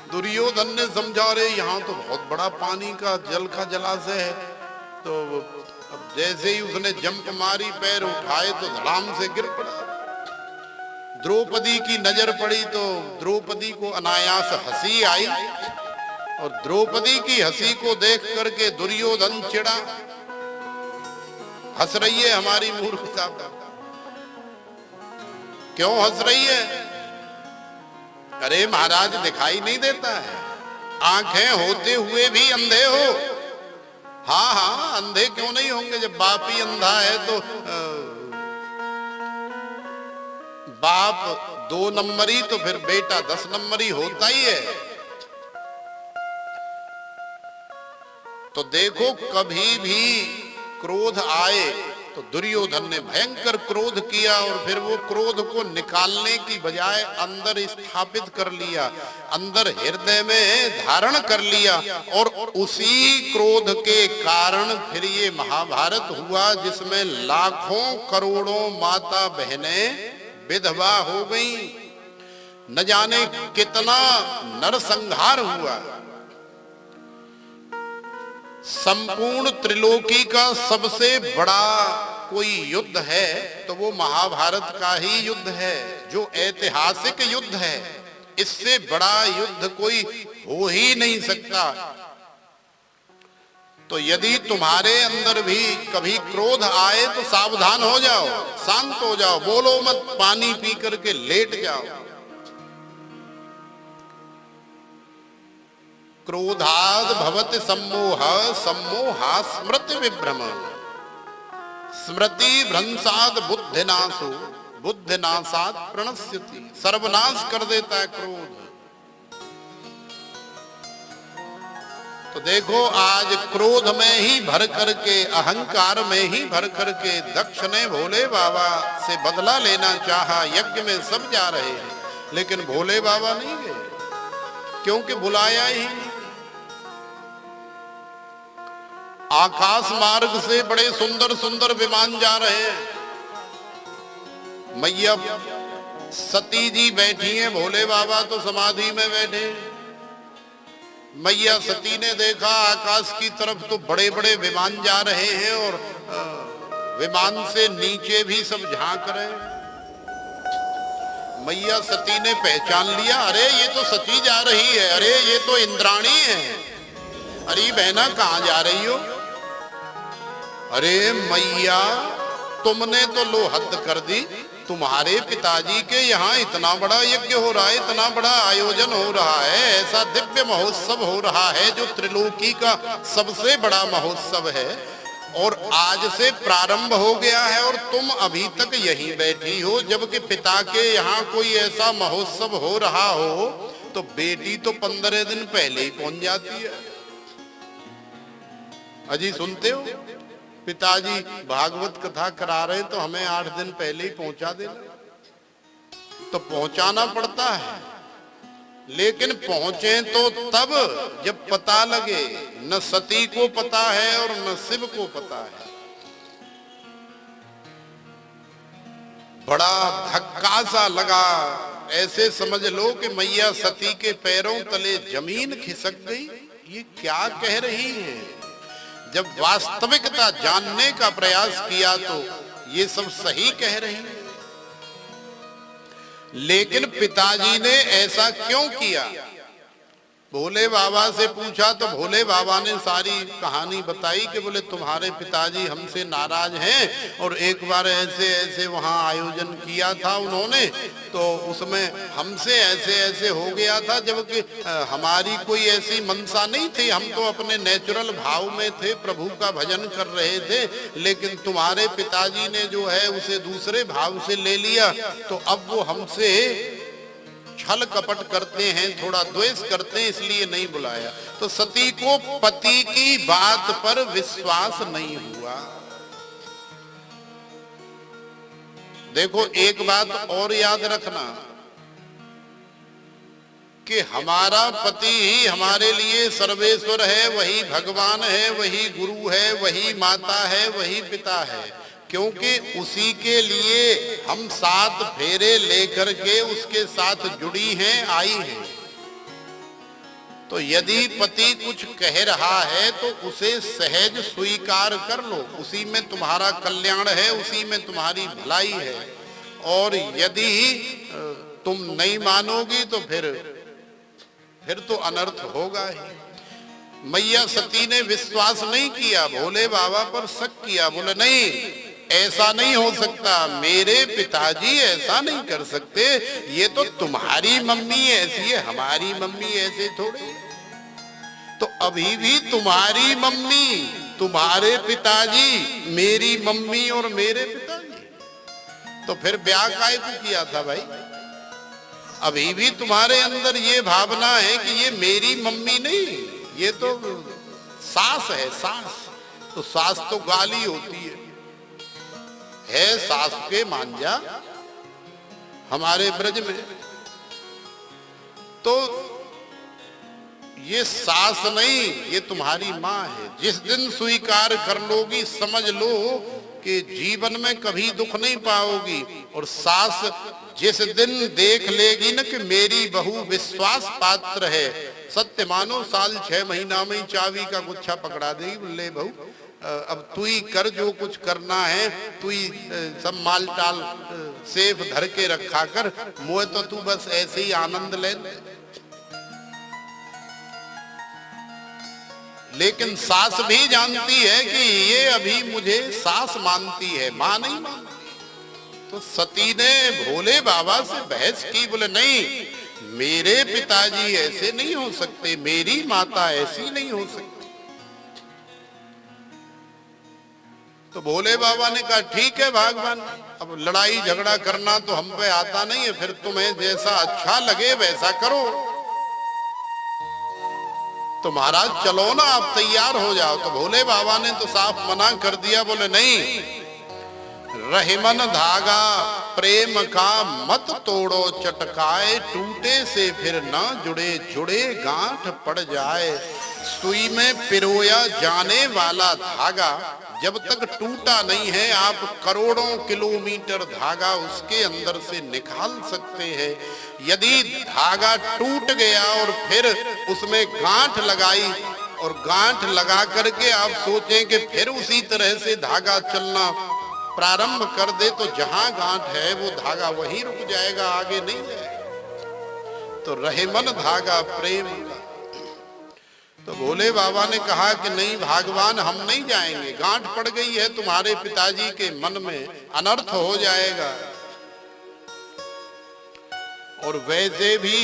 दुर्योधन ने समझा, रे यहाँ तो बहुत बड़ा पानी का जल का जलाशय है। तो अब जैसे ही उसने जंप मारी, पैर उठाए तो धड़ाम से गिर पड़ा। द्रौपदी की नजर पड़ी तो द्रौपदी को अनायास हंसी आई, और द्रौपदी की हंसी को देख करके दुर्योधन चिढ़ा। हंस रही है हमारी मूर्खता, क्यों हंस रही है? अरे महाराज दिखाई नहीं देता है, आंखें होते हुए भी अंधे हो। हाँ हाँ, अंधे क्यों नहीं होंगे? जब बाप ही अंधा है तो बाप 2 नंबरी तो फिर बेटा 10 नंबरी होता ही है। तो देखो, कभी भी क्रोध आए तो दुर्योधन ने भयंकर क्रोध किया, और फिर वो क्रोध को निकालने की बजाय अंदर स्थापित कर लिया, अंदर हृदय में धारण कर लिया। और उसी क्रोध के कारण फिर ये महाभारत हुआ, जिसमें लाखों करोड़ों माता बहनें विधवा हो गई। न जाने कितना नरसंहार हुआ। संपूर्ण त्रिलोकी का सबसे बड़ा कोई युद्ध है तो वो महाभारत का ही युद्ध है, जो ऐतिहासिक युद्ध है। इससे बड़ा युद्ध कोई हो ही नहीं सकता। तो यदि तुम्हारे अंदर भी कभी क्रोध आए तो सावधान हो जाओ, शांत हो जाओ, बोलो मत, पानी पी करके लेट जाओ। क्रोधाद भवति सम्मोह, सम्मोहा स्मृति विभ्रम, स्मृति भ्रंशाद बुद्धिनाशो, बुद्धिनाशाद प्रणश्यति। सर्वनाश कर देता है क्रोध। तो देखो, आज क्रोध में ही भर करके, अहंकार में ही भर करके दक्ष ने भोले बाबा से बदला लेना चाहा। यज्ञ में सब जा रहे हैं, लेकिन भोले बाबा नहीं गए, क्योंकि बुलाया ही नहीं। आकाश मार्ग से बड़े सुंदर सुंदर विमान जा रहे हैं। मैया सती जी बैठी हैं, भोले बाबा तो समाधि में बैठे। मैया सती ने देखा आकाश की तरफ तो बड़े बड़े विमान जा रहे हैं, और विमान से नीचे भी सब झांक रहे हैं। मैया सती ने पहचान लिया, अरे ये तो सती जा रही है, अरे ये तो इंद्राणी है। अरे बहना कहाँ जा रही हो? अरे मैया, तुमने तो लो हद कर दी। तुम्हारे पिताजी के यहाँ इतना बड़ा यज्ञ हो रहा है, इतना बड़ा आयोजन हो रहा है, ऐसा दिव्य महोत्सव हो रहा है जो त्रिलोकी का सबसे बड़ा महोत्सव है, और आज से प्रारंभ हो गया है और तुम अभी तक यहीं बैठी हो। जबकि पिता के यहाँ कोई ऐसा महोत्सव हो रहा हो तो बेटी तो 15 दिन पहले ही पहुंच जाती है। अजी सुनते हो, पिताजी भागवत कथा करा रहे तो हमें 8 दिन पहले ही पहुंचा देना। तो पहुंचाना पड़ता है, लेकिन पहुंचे तो तब जब पता लगे। न सती को पता है और न शिव को पता है। बड़ा धक्का सा लगा। ऐसे समझ लो कि मैया सती के पैरों तले जमीन खिसक गई। ये क्या कह रही है? जब वास्तविकता जानने का प्रयास किया तो ये सब सही कह रही है। लेकिन पिताजी ने ऐसा क्यों किया? भोले बाबा से पूछा तो भोले बाबा ने सारी कहानी बताई कि बोले तुम्हारे पिताजी हमसे नाराज हैं, और एक बार ऐसे ऐसे वहाँ आयोजन किया था उन्होंने, तो उसमें हमसे ऐसे ऐसे हो गया था, जबकि हमारी कोई ऐसी मनसा नहीं थी। हम तो अपने नेचुरल भाव में थे, प्रभु का भजन कर रहे थे, लेकिन तुम्हारे पिताजी ने जो है उसे दूसरे भाव से ले लिया, तो अब वो हमसे छल कपट करते हैं, थोड़ा द्वेष करते हैं, इसलिए नहीं बुलाया। तो सती को पति की बात पर विश्वास नहीं हुआ। देखो एक बात और याद रखना कि हमारा पति ही हमारे लिए सर्वेश्वर है, वही भगवान है, वही गुरु है, वही माता है, वही पिता है, क्योंकि उसी के लिए हम 7 फेरे लेकर के उसके साथ जुड़ी हैं, आई हैं। तो यदि पति कुछ कह रहा है तो उसे सहज स्वीकार कर लो, उसी में तुम्हारा कल्याण है, उसी में तुम्हारी भलाई है। और यदि तुम नहीं मानोगी तो फिर तो अनर्थ होगा ही। मैया सती ने विश्वास नहीं किया, भोले बाबा पर शक किया, बोले नहीं ऐसा नहीं हो सकता, मेरे पिताजी ऐसा नहीं कर सकते, ये तो तुम्हारी मम्मी ऐसी है, हमारी मम्मी ऐसे थोड़ी। तो अभी भी तुम्हारी मम्मी, तुम्हारे पिताजी, मेरी मम्मी और मेरे पिताजी, तो फिर ब्याह काहे को किया था भाई? अभी भी तुम्हारे अंदर ये भावना है कि ये मेरी मम्मी नहीं, ये तो सास है, सास। तो सास तो गाली होती है सास के मांझा हमारे ब्रज में। तो ये सास नहीं, ये तुम्हारी माँ है। जिस दिन स्वीकार कर लोगी समझ लो कि जीवन में कभी दुख नहीं पाओगी। और सास जिस दिन देख लेगी ना कि मेरी बहू विश्वास पात्र है, सत्य मानो 6 महीना में ही चाबी का गुच्छा पकड़ा देगी। ले बहू अब तू ही कर जो कुछ करना है, तू ही सब माल टाल सेफ धर के रखा कर, मोह तो तू बस ऐसे ही आनंद ले। लेकिन सास भी जानती है कि ये अभी मुझे सास मानती है, मां नहीं मानती। तो सती ने भोले बाबा से बहस की, बोले नहीं मेरे पिताजी ऐसे नहीं हो सकते, मेरी माता ऐसी नहीं हो सकती। तो भोले बाबा ने कहा ठीक है भगवान, अब लड़ाई झगड़ा करना तो हम पे आता नहीं है, फिर तुम्हें जैसा अच्छा लगे वैसा करो। तो महाराज चलो ना, आप तैयार हो जाओ। तो भोले बाबा ने तो साफ मना कर दिया, बोले नहीं, रहीमन धागा प्रेम का मत तोड़ो चटकाए, टूटे से फिर ना जुड़े, जुड़े गांठ पड़ जाए। सुई में पिरोया जाने वाला धागा जब तक टूटा नहीं है, आप करोड़ों किलोमीटर धागा उसके अंदर से निकाल सकते हैं। यदि धागा टूट गया और फिर उसमें गांठ लगाई और गांठ लगा करके आप सोचें कि फिर उसी तरह से धागा चलना प्रारंभ कर दे, तो जहां गांठ है वो धागा वहीं रुक जाएगा, आगे नहीं जाएगा। तो रहीमन धागा प्रेम का। तो भोले बाबा ने कहा कि नहीं भगवान, हम नहीं जाएंगे, गांठ पड़ गई है तुम्हारे पिताजी के मन में, अनर्थ हो जाएगा। और वैसे भी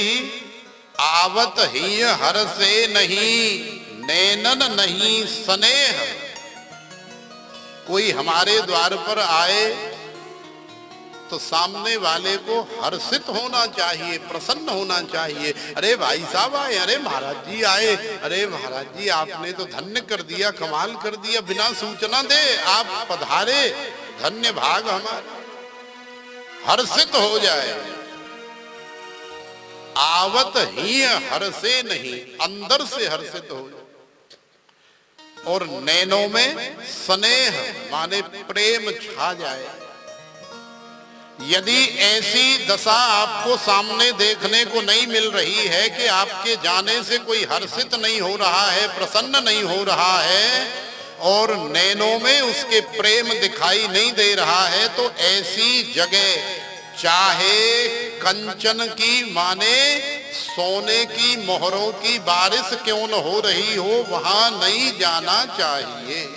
आवत ही हर से नहीं, नैनन नहीं स्नेह। कोई हमारे द्वार पर आए तो सामने वाले को हर्षित होना चाहिए, प्रसन्न होना चाहिए। अरे भाई साहब आए, अरे महाराज जी आए, अरे महाराज जी आपने तो धन्य कर दिया, कमाल कर दिया, बिना सूचना दे आप पधारे, धन्य भाग हमारा, हर्षित हो जाए। आवत ही हर्षे नहीं, अंदर से हर्षित हो जाए। और नैनों में स्नेह माने प्रेम छा जाए। यदि ऐसी दशा आपको सामने देखने को नहीं मिल रही है कि आपके जाने से कोई हर्षित नहीं हो रहा है, प्रसन्न नहीं हो रहा है, और नैनों में उसके प्रेम दिखाई नहीं दे रहा है, तो ऐसी जगह चाहे कंचन की माने सोने की मोहरों की बारिश क्यों न हो रही हो, वहां नहीं जाना चाहिए।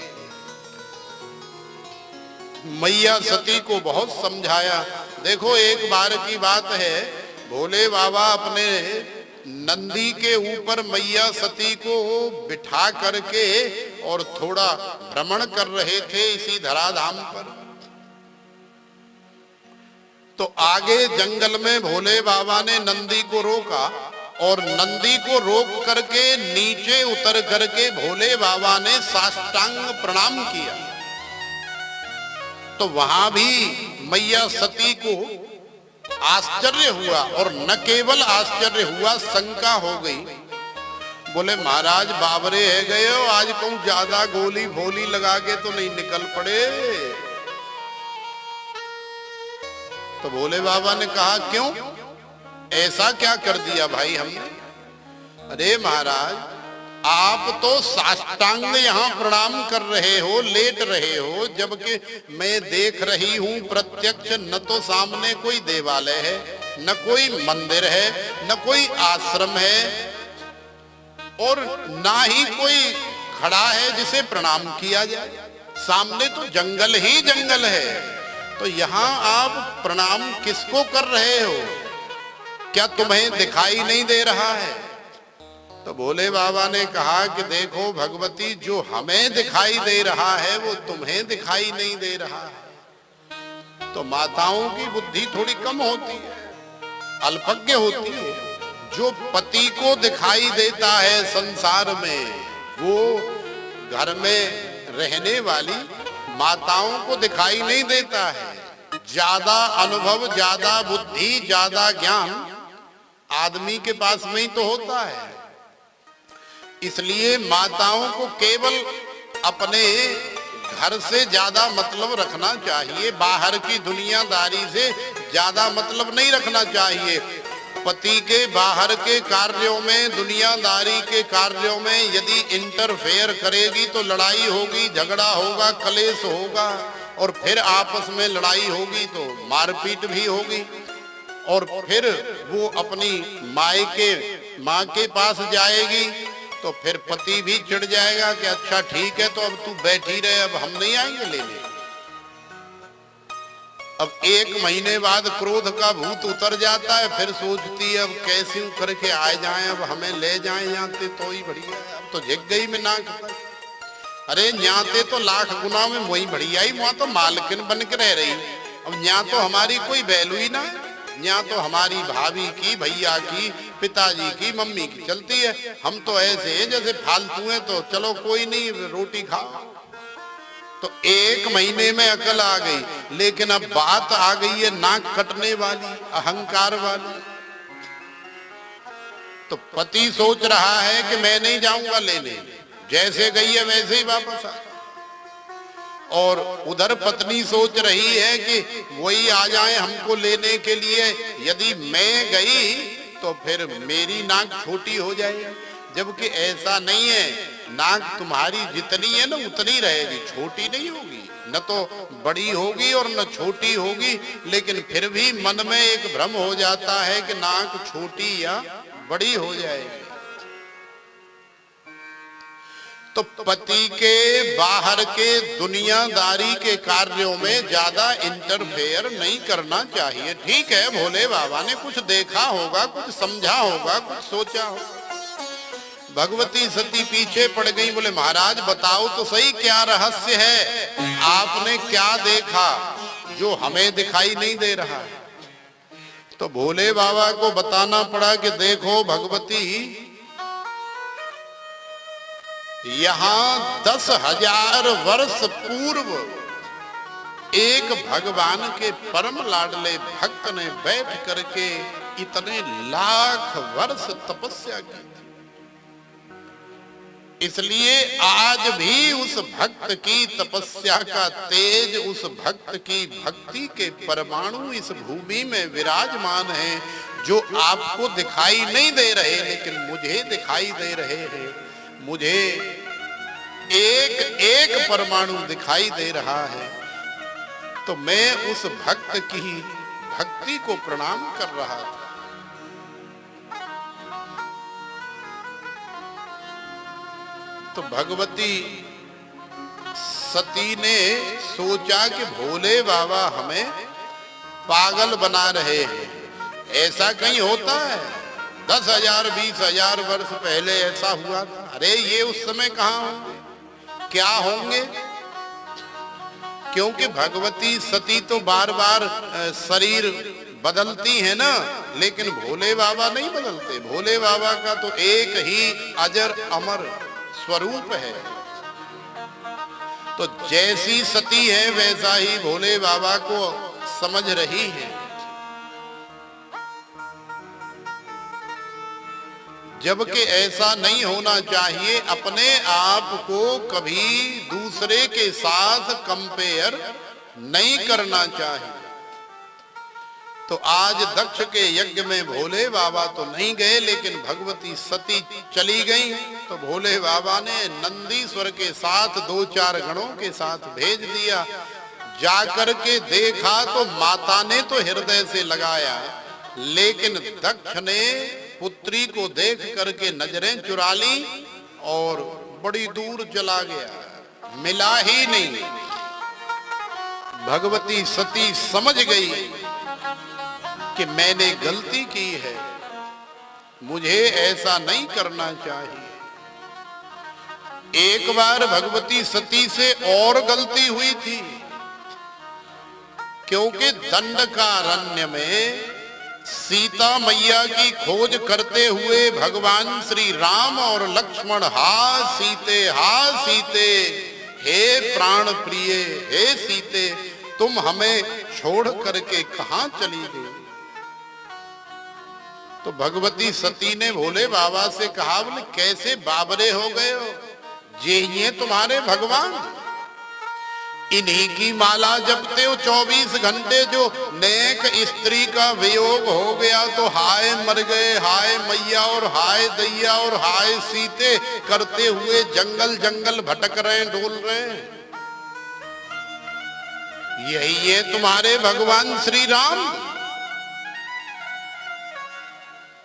मैया सती को बहुत समझाया। देखो एक बार की बात है, भोले बाबा अपने नंदी के ऊपर मैया सती को बिठा करके और थोड़ा भ्रमण कर रहे थे इसी धराधाम पर। तो आगे जंगल में भोले बाबा ने नंदी को रोका और नंदी को रोक करके नीचे उतर करके भोले बाबा ने साष्टांग प्रणाम किया। तो वहां भी मैया सती को आश्चर्य हुआ और न केवल आश्चर्य हुआ, शंका हो गई। बोले महाराज बाबरे है गए हो, आज कहूं ज्यादा गोली भोली लगा के तो नहीं निकल पड़े। तो भोले बाबा ने कहा क्यों, ऐसा क्या कर दिया भाई हमने? अरे महाराज आप तो साष्टांग यहाँ प्रणाम कर रहे हो, लेट रहे हो, जबकि मैं देख रही हूं प्रत्यक्ष न तो सामने कोई देवालय है, न कोई मंदिर है, न कोई आश्रम है और ना ही कोई खड़ा है जिसे प्रणाम किया जाए। सामने तो जंगल ही जंगल है, तो यहाँ आप प्रणाम किसको कर रहे हो? क्या तुम्हें दिखाई नहीं दे रहा है? तो भोले बाबा ने कहा कि देखो भगवती, जो हमें दिखाई दे रहा है वो तुम्हें दिखाई नहीं दे रहा है। तो माताओं की बुद्धि थोड़ी कम होती है, अल्पज्ञ होती है। जो पति को दिखाई देता है संसार में, वो घर में रहने वाली माताओं को दिखाई नहीं देता है। ज्यादा अनुभव, ज्यादा बुद्धि, ज्यादा ज्ञान आदमी के पास में ही तो होता है। इसलिए माताओं को केवल अपने घर से ज्यादा मतलब रखना चाहिए, बाहर की दुनियादारी से ज्यादा मतलब नहीं रखना चाहिए। पति के बाहर के कार्यों में, दुनियादारी के कार्यों में यदि इंटरफेयर करेगी तो लड़ाई होगी, झगड़ा होगा, कलेश होगा और फिर आपस में लड़ाई होगी तो मारपीट भी होगी और फिर वो अपनी माँ के पास जाएगी तो फिर पति भी चिढ़ जाएगा कि अच्छा ठीक है तो अब तू बैठी रहे, अब हम नहीं आएंगे लेने। अब 1 महीने बाद क्रोध का भूत उतर जाता है, फिर सोचती है अब कैसे करके आ जाएं, अब हमें ले जाएं जाते तो ही बढ़िया है। अब तो झिक गई में नाक पर, अरे न्याते तो लाख गुना में वही बढ़िया ही, वहां तो मालकिन बन के रह रही। अब यहाँ तो हमारी कोई वैल्यू ही ना है, यहाँ तो हमारी भाभी की, भैया की, पिताजी की, मम्मी की चलती है। हम तो ऐसे हैं जैसे फालतू हैं, तो चलो कोई नहीं रोटी खाओ। तो 1 महीने में अकल आ गई, लेकिन अब बात आ गई है नाक कटने वाली, अहंकार वाली। तो पति सोच रहा है कि मैं नहीं जाऊंगा लेने, जैसे गई है वैसे ही वापस आ। और उधर पत्नी सोच रही है कि वही आ जाए हमको लेने के लिए, यदि मैं गई तो फिर मेरी नाक छोटी हो जाएगी। जबकि ऐसा नहीं है, नाक तुम्हारी जितनी है ना उतनी रहेगी, छोटी नहीं होगी, न तो बड़ी होगी और न छोटी होगी। लेकिन फिर भी मन में एक भ्रम हो जाता है कि नाक छोटी या बड़ी हो जाएगी। तो पति के बाहर के दुनियादारी के कार्यों में ज्यादा इंटरफेयर नहीं करना चाहिए। ठीक है, भोले बाबा ने कुछ देखा होगा, कुछ समझा होगा, कुछ सोचा होगा। भगवती सती पीछे पड़ गई, बोले महाराज बताओ तो सही क्या रहस्य है, आपने क्या देखा जो हमें दिखाई नहीं दे रहा है। तो भोले बाबा को बताना पड़ा कि देखो भगवती, यहाँ 10,000 वर्ष पूर्व एक भगवान के परम लाडले भक्त ने बैठ करके इतने लाख वर्ष तपस्या की। इसलिए आज भी उस भक्त की तपस्या का तेज, उस भक्त की भक्ति के परमाणु इस भूमि में विराजमान हैं, जो आपको दिखाई नहीं दे रहे लेकिन मुझे दिखाई दे रहे हैं। मुझे एक एक परमाणु दिखाई दे रहा है। तो मैं उस भक्त की भक्ति को प्रणाम कर रहा था। तो भगवती सती ने सोचा कि भोले बाबा हमें पागल बना रहे हैं। ऐसा कहीं होता है? 10,000 20,000 वर्ष पहले ऐसा हुआ था। अरे ये उस समय कहाँ होंगे, क्या होंगे? क्योंकि भगवती सती तो बार बार शरीर बदलती है ना, लेकिन भोले बाबा नहीं बदलते। भोले बाबा का तो एक ही अजर अमर स्वरूप है। तो जैसी सती है वैसा ही भोले बाबा को समझ रही है। जबकि ऐसा नहीं होना चाहिए, अपने आप को कभी दूसरे के साथ कंपेयर नहीं करना चाहिए। तो आज दक्ष के यज्ञ में भोले बाबा तो नहीं गए, लेकिन भगवती सती चली गई। तो भोले बाबा ने नंदीश्वर के साथ 2-4 गणों के साथ भेज दिया। जाकर के देखा तो माता ने तो हृदय से लगाया, लेकिन दक्ष ने पुत्री को देख करके नजरें चुरा ली और बड़ी दूर चला गया, मिला ही नहीं। भगवती सती समझ गई कि मैंने गलती की है, मुझे ऐसा नहीं करना चाहिए। एक बार भगवती सती से और गलती हुई थी, क्योंकि दंडकारण्य में सीता मैया की खोज करते हुए भगवान श्री राम और लक्ष्मण हा सीते, हे प्राण प्रिय, हे सीते, तुम हमें छोड़ करके कहां चली गई। तो भगवती सती ने भोले बाबा से कहा, बोले कैसे बाबरे हो गए हो, ये तुम्हारे भगवान, इन्हीं की माला जपते हो 24 घंटे। जो नेक स्त्री का वियोग हो गया तो हाय मर गए, हाय मैया और हाय दैया और हाय सीते करते हुए जंगल जंगल भटक रहे, डोल रहे। यही है तुम्हारे भगवान श्री राम।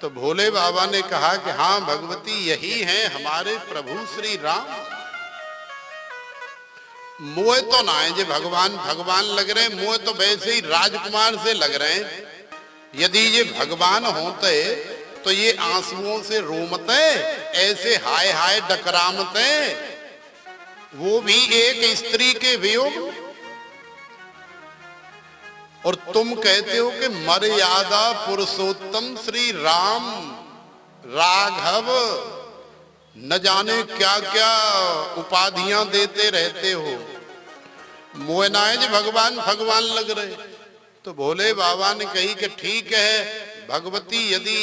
तो भोले बाबा ने कहा कि हाँ भगवती, यही है हमारे प्रभु श्री राम। मोए तो ना है जे भगवान भगवान लग रहे, मोए तो वैसे ही राजकुमार से लग रहे हैं। यदि ये भगवान होते तो ये आंसुओं से रोमते, ऐसे हाय हाय डकरामते, वो भी एक स्त्री के वियोग। और तुम कहते हो कि मर्यादा पुरुषोत्तम श्री राम राघव, न जाने क्या क्या उपाधियां देते रहते हो, मोहनाए जी भगवान भगवान लग रहे। तो भोले बाबा ने कही कि ठीक है भगवती, यदि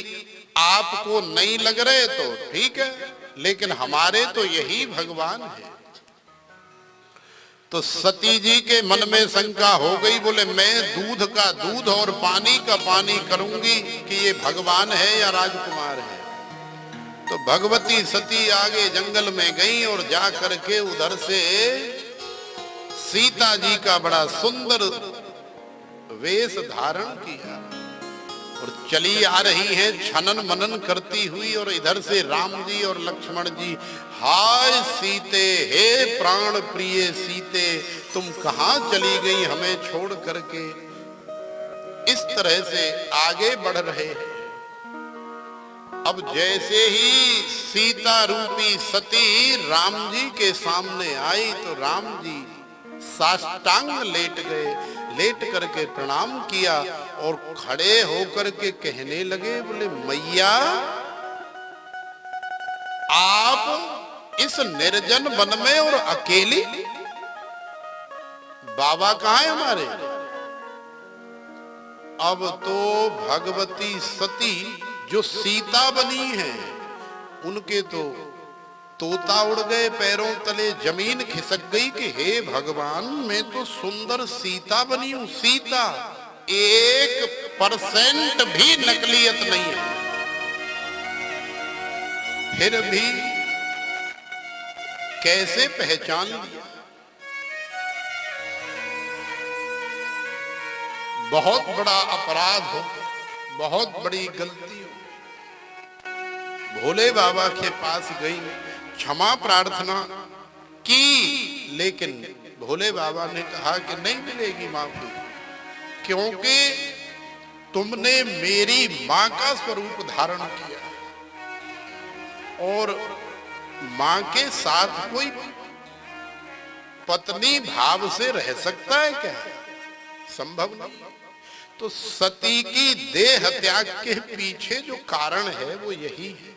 आपको नहीं लग रहे तो ठीक है, लेकिन हमारे तो यही भगवान है। तो सती जी के मन में शंका हो गई, बोले मैं दूध का दूध और पानी का पानी करूंगी कि ये भगवान है या राजकुमार है। तो भगवती सती आगे जंगल में गई और जा करके उधर से सीता जी का बड़ा सुंदर वेश धारण किया और चली आ रही हैं छनन मनन करती हुई। और इधर से राम जी और लक्ष्मण जी, हाय सीते, हे प्राण प्रिय सीते, तुम कहां चली गई हमें छोड़ करके। इस तरह से आगे बढ़ रहे हैं। अब जैसे ही सीता रूपी सती राम जी के सामने आई तो राम जी साष्टांग लेट गए, लेट करके प्रणाम किया और खड़े होकर के कहने लगे, बोले मैया आप इस निर्जन वन में और अकेली, बाबा कहाँ है हमारे। अब तो भगवती सती जो सीता बनी है, उनके तो तोता उड़ गए पैरों तले, जमीन खिसक गई कि हे भगवान, मैं तो सुंदर सीता बनी हूं। सीता 1% भी नकलियत नहीं है, फिर भी कैसे पहचान लिया। बहुत बड़ा अपराध हो, बहुत बड़ी गलती हो। भोले बाबा के पास गई, क्षमा प्रार्थना की, लेकिन भोले बाबा ने कहा कि नहीं मिलेगी माफी, क्योंकि तुमने मेरी मां का स्वरूप धारण किया और मां के साथ कोई पत्नी भाव से रह सकता है क्या? संभव नहीं। तो सती की देह त्याग के पीछे जो कारण है वो यही है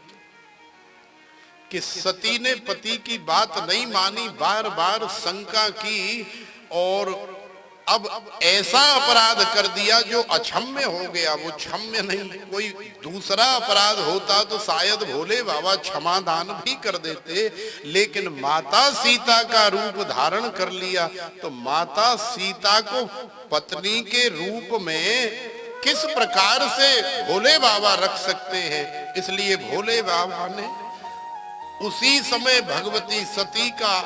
कि सती ने पति की बात नहीं मानी, बार बार शंका की और अब ऐसा अपराध कर दिया जो अक्षम्य हो गया। वो क्षम्य नहीं, कोई दूसरा अपराध होता तो शायद भोले बाबा क्षमादान भी कर देते, लेकिन माता सीता का रूप धारण कर लिया तो माता सीता को पत्नी के रूप में किस प्रकार से भोले बाबा रख सकते हैं। इसलिए भोले बाबा ने उसी समय भगवती सती का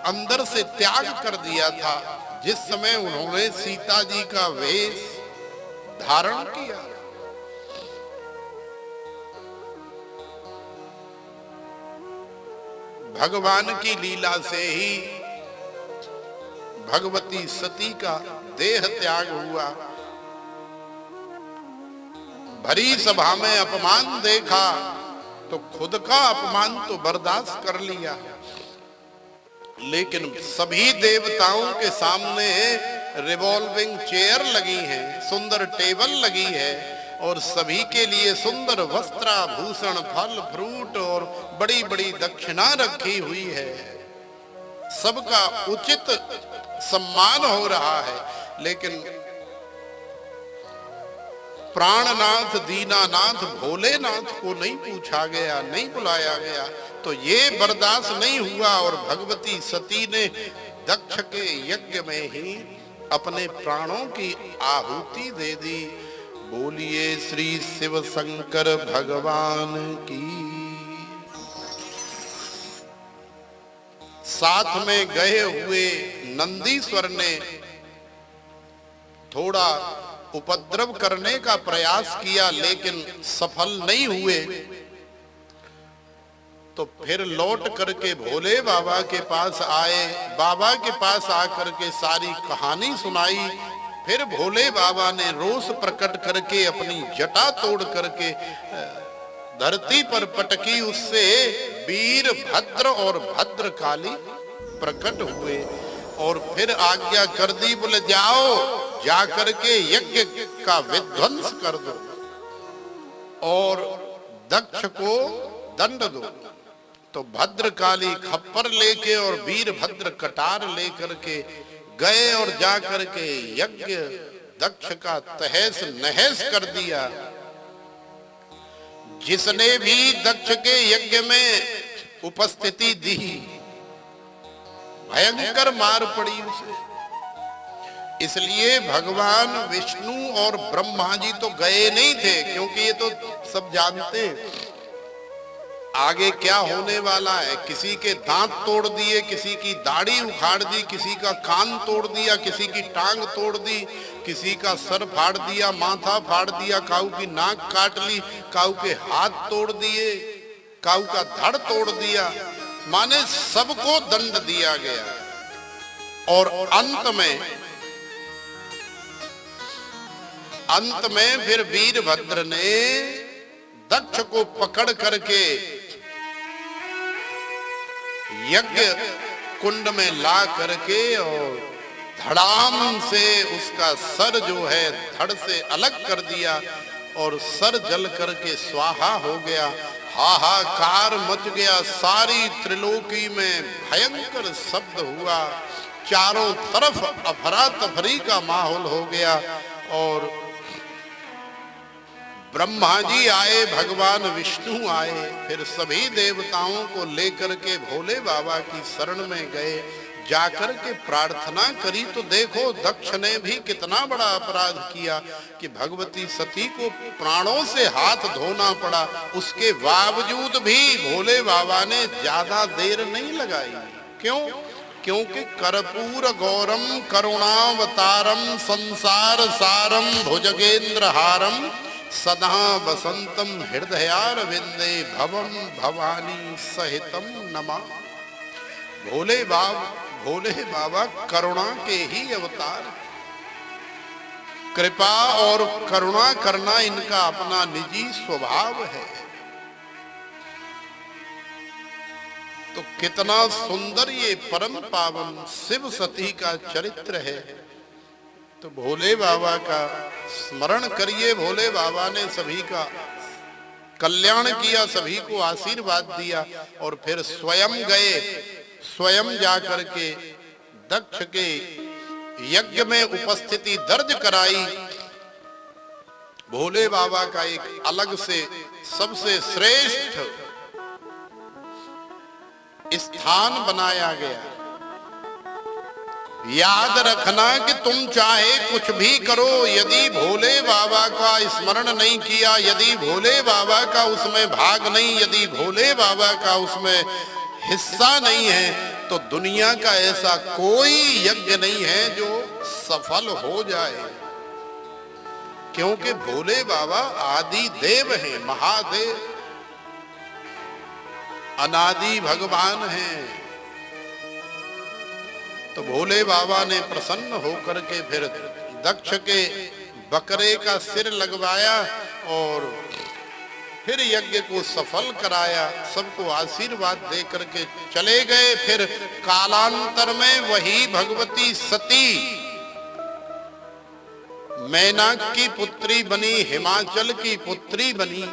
अंदर से त्याग कर दिया था जिस समय उन्होंने सीता जी का वेश धारण किया। भगवान की लीला से ही भगवती सती का देह त्याग हुआ। भरी सभा में अपमान देखा तो खुद का अपमान तो बर्दाश्त कर लिया, लेकिन सभी देवताओं के सामने रिवॉल्विंग चेयर लगी है, सुंदर टेबल लगी है और सभी के लिए सुंदर वस्त्राभूषण, फल फ्रूट और बड़ी बड़ी दक्षिणा रखी हुई है। सबका उचित सम्मान हो रहा है, लेकिन प्राणनाथ दीनानाथ भोलेनाथ को नहीं पूछा गया, नहीं बुलाया गया। तो ये बर्दाश्त नहीं हुआ और भगवती सती ने दक्ष के यज्ञ में ही अपने प्राणों की आहुति दे दी। बोलिए श्री शिव शंकर भगवान की। साथ में गए हुए नंदीश्वर ने थोड़ा उपद्रव करने का प्रयास किया, लेकिन सफल नहीं हुए। तो फिर लौट करके भोले बाबा के पास आए, बाबा के पास आकर के सारी कहानी सुनाई। फिर भोले बाबा ने रोष प्रकट करके अपनी जटा तोड़ करके धरती पर पटकी, उससे वीरभद्र और भद्रकाली प्रकट हुए और फिर आज्ञा कर दी, बोले जाओ जाकर के यज्ञ का विध्वंस कर दो और दक्ष को दंड दो। तो भद्रकाली खप्पर लेके और वीरभद्र कटार लेकर के गए और जाकर के यज्ञ दक्ष का तहस नहस कर दिया। जिसने भी दक्ष के यज्ञ में उपस्थिति दी, भयंकर मार पड़ी उसे। इसलिए भगवान विष्णु और ब्रह्मा जी तो गए नहीं थे, क्योंकि ये तो सब जानते आगे क्या होने वाला है। किसी के दांत तोड़ दिए, किसी की दाढ़ी उखाड़ दी, किसी का कान तोड़ दिया, किसी की टांग तोड़ दी, किसी का सर फाड़ दिया, माथा फाड़ दिया, काऊ की नाक काट ली, काऊ के हाथ तोड़ दिए, काऊ का धड़ तोड़ दिया। माने सबको दंड दिया गया। और अंत में फिर वीरभद्र ने दक्ष को पकड़ करके यज्ञ कुंड में ला करके और धड़ाम से उसका सर जो है धड़ से अलग कर दिया और सर जल करके स्वाहा हो गया। हाहाकार मच गया, सारी त्रिलोकी में भयंकर शब्द हुआ, चारों तरफ अफरा तफरी का माहौल हो गया। और ब्रह्मा जी आए, भगवान विष्णु आए, फिर सभी देवताओं को लेकर के भोले बाबा की शरण में गए। जाकर के प्रार्थना करी तो देखो दक्ष ने भी कितना बड़ा अपराध किया कि भगवती सती को प्राणों से हाथ धोना पड़ा। उसके बावजूद भी भोले बाबा ने ज्यादा देर नहीं लगाई। क्यों? क्योंकि कर्पूर गौरम करुणावतारम संसार सारम भुजगेंद्र हारम सदा वसंतम हृदयारविंदे भवम भवानी सहितम नमा। भोले बाबा करुणा के ही अवतार। कृपा और करुणा करना इनका अपना निजी स्वभाव है। तो कितना सुंदर ये परम पावन शिव सती का चरित्र है। तो भोले बाबा का स्मरण करिए। भोले बाबा ने सभी का कल्याण किया, सभी को आशीर्वाद दिया और फिर स्वयं गए, स्वयं जाकर के दक्ष के यज्ञ में उपस्थिति दर्ज कराई। भोले बाबा का एक अलग से सबसे श्रेष्ठ स्थान बनाया गया। याद रखना कि तुम चाहे कुछ भी करो, यदि भोले बाबा का स्मरण नहीं किया, यदि भोले बाबा का उसमें भाग नहीं, यदि भोले बाबा का उसमें हिस्सा नहीं है, तो दुनिया का ऐसा कोई यज्ञ नहीं है जो सफल हो जाए। क्योंकि भोले बाबा आदि देव हैं, महादेव, अनादि भगवान हैं। तो भोले बाबा ने प्रसन्न होकर के फिर दक्ष के बकरे का सिर लगवाया और फिर यज्ञ को सफल कराया, सबको आशीर्वाद दे करके चले गए। फिर कालांतर में वही भगवती सती मैनाक की पुत्री बनी, हिमाचल की पुत्री बनी,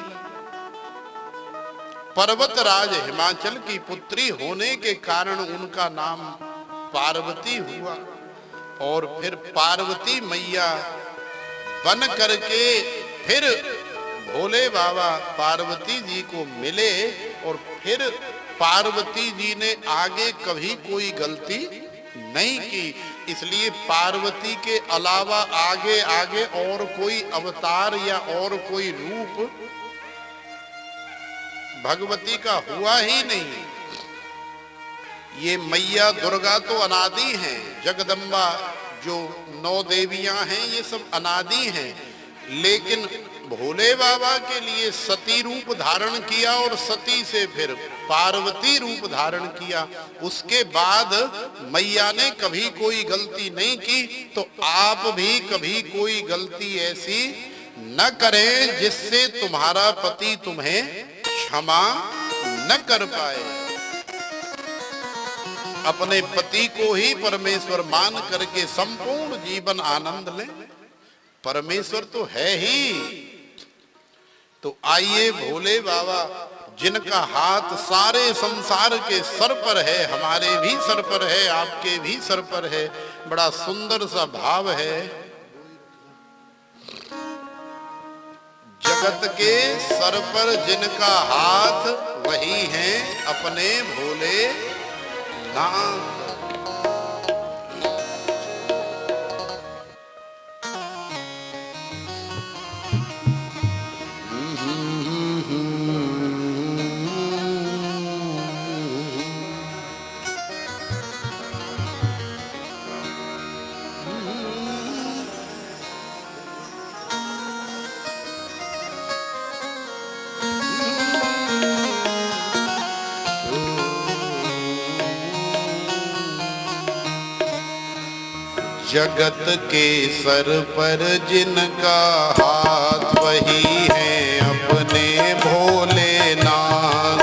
पर्वतराज हिमाचल की पुत्री होने के कारण उनका नाम पार्वती हुआ। और फिर पार्वती मैया बन करके फिर भोले बाबा पार्वती जी को मिले और फिर पार्वती जी ने आगे कभी कोई गलती नहीं की। इसलिए पार्वती के अलावा आगे आगे और कोई अवतार या और कोई रूप भगवती का हुआ ही नहीं। ये मैया दुर्गा तो अनादि हैं, जगदम्बा जो 9 देवियां हैं ये सब अनादि हैं, लेकिन भोले बाबा के लिए सती रूप धारण किया और सती से फिर पार्वती रूप धारण किया। उसके बाद मैया ने कभी कोई गलती नहीं की। तो आप भी कभी कोई गलती ऐसी न करें जिससे तुम्हारा पति तुम्हें क्षमा न कर पाए। अपने पति को ही परमेश्वर मान करके संपूर्ण जीवन आनंद लें। परमेश्वर तो है ही। तो आइए भोले बाबा जिनका हाथ सारे संसार के सर पर है, हमारे भी सर पर है, आपके भी सर पर है, बड़ा सुंदर सा भाव है। जगत के सर पर जिनका हाथ वही है अपने भोले नाथ। जगत के सर पर जिनका हाथ वही है अपने भोलेनाथ।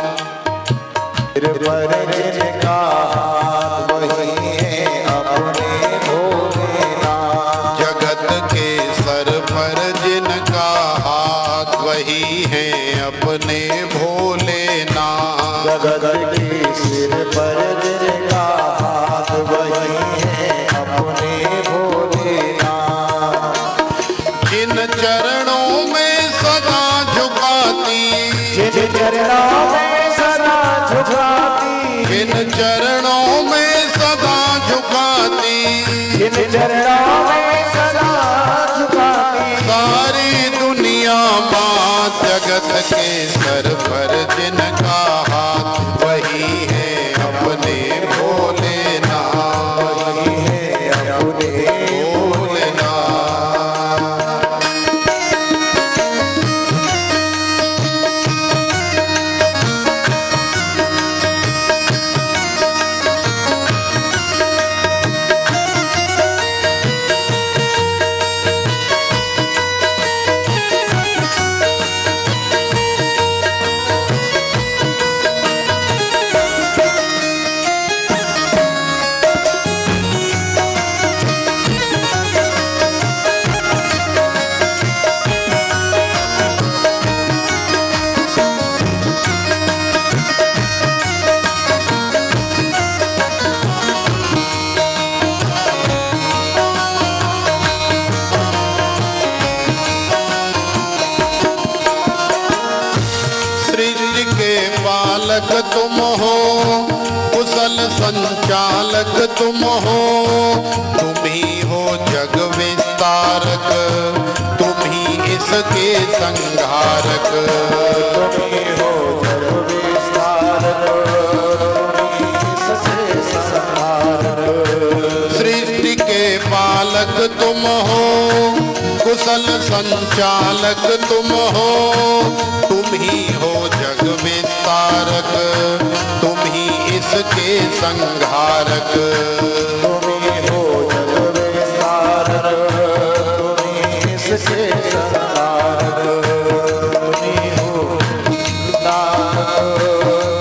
सिर पर जिनका हाथ वही है अपने भोलेनाथ। जगत के सर पर जिनका हाथ वही है अपने भोलेनाथ। जगत के सिर पर जिनका हाथ वही है अपने जिन चरणों में सदा झुकाती, जिन चरणों में सदा झुकाती, जिन चरणों में सदा झुकाती, जिन चरणों में सदा झुकाती, सारी दुनिया माँ। जगत के सर पर जिनका हाथ वही है अपने भोलेनाथ। वही है अपने हो, कुशल संचालक तुम हो, तुम ही हो जग विस्तारक, तुम ही इसके संहारक। तुम ही हो जग विस्तारक, तुम ही इसके संहारक। सृष्टि के पालक तुम हो, कुशल संचालक तुम हो, तुम ही हो जग विस्तारक, तुम ही इसके संहारक। तुम ही हो जग विस्तारक, तुम ही इसके संहारक। तुम ही हो विस्तारक,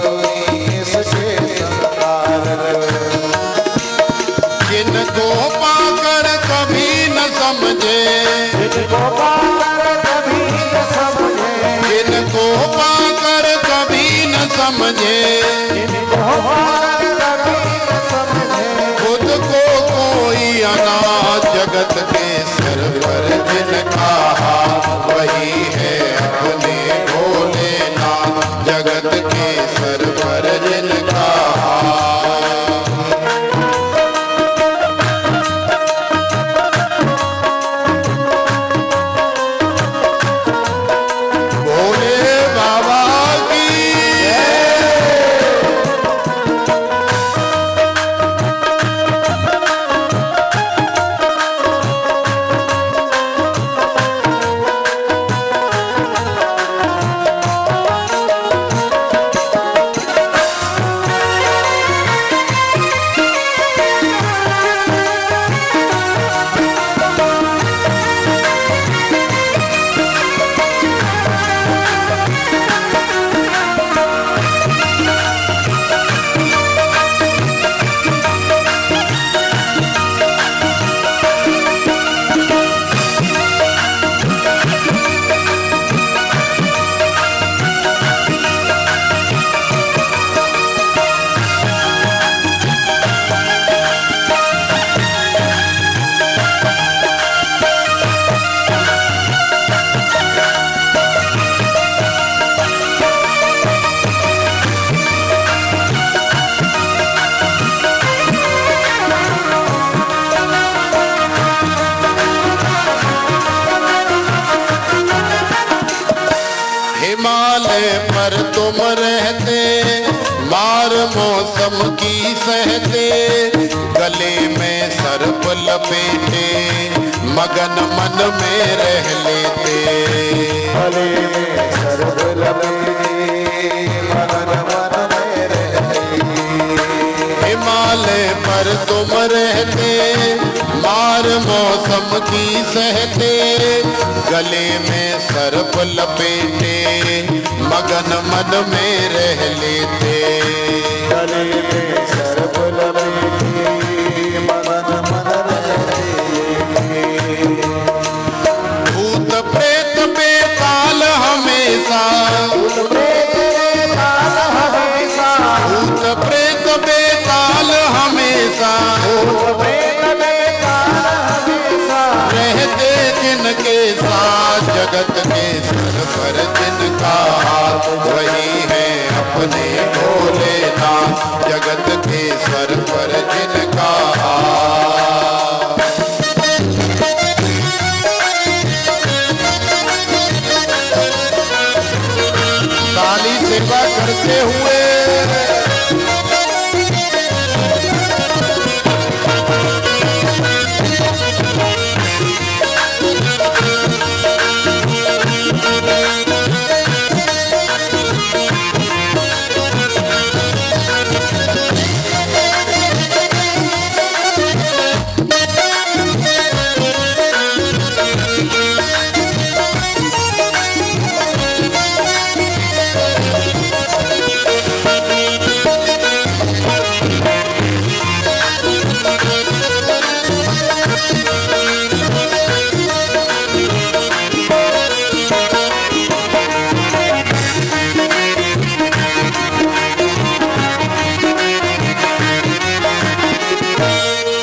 तुम ही इसके संहारक। जिनको पाकर कभी न समझे, जिनको पाकर कभी न समझे, जिनको पाकर कभी न समझे, जिनको पाकर कभी न समझे। खुद को कोई अनाथ जगत के सिर पर जिनका हाथ, वही है अपने भोलेनाथ। जगत के सिर पर जिनका हाथ, भोले बाबा की हिमालय पर तुम रहते, मार मौसम की सहते, गले में सर्प लपेटे, मगन मन में रह लेते। गले में सर्प लपेटे, मगन मन में रह लेते। हिमालय पर तुम रहते, मार मौसम की सहते, गले में सर्प लपेटे, मगन मन में रह लेते। गले में सर्प लपेटे, मगन मन रह लेते। भूत प्रेत बेताल हमेशा, भूत प्रेत हमेशा, भूत प्रेत बेताल हमेशा, भूत प्रेत हमेशा। रहते जिनके साथ, जगत के सर पर जिनका हाथ, वही है अपने भोलेनाथ। जगत के सर पर जिनका हाथ, काली सेवा करते हुए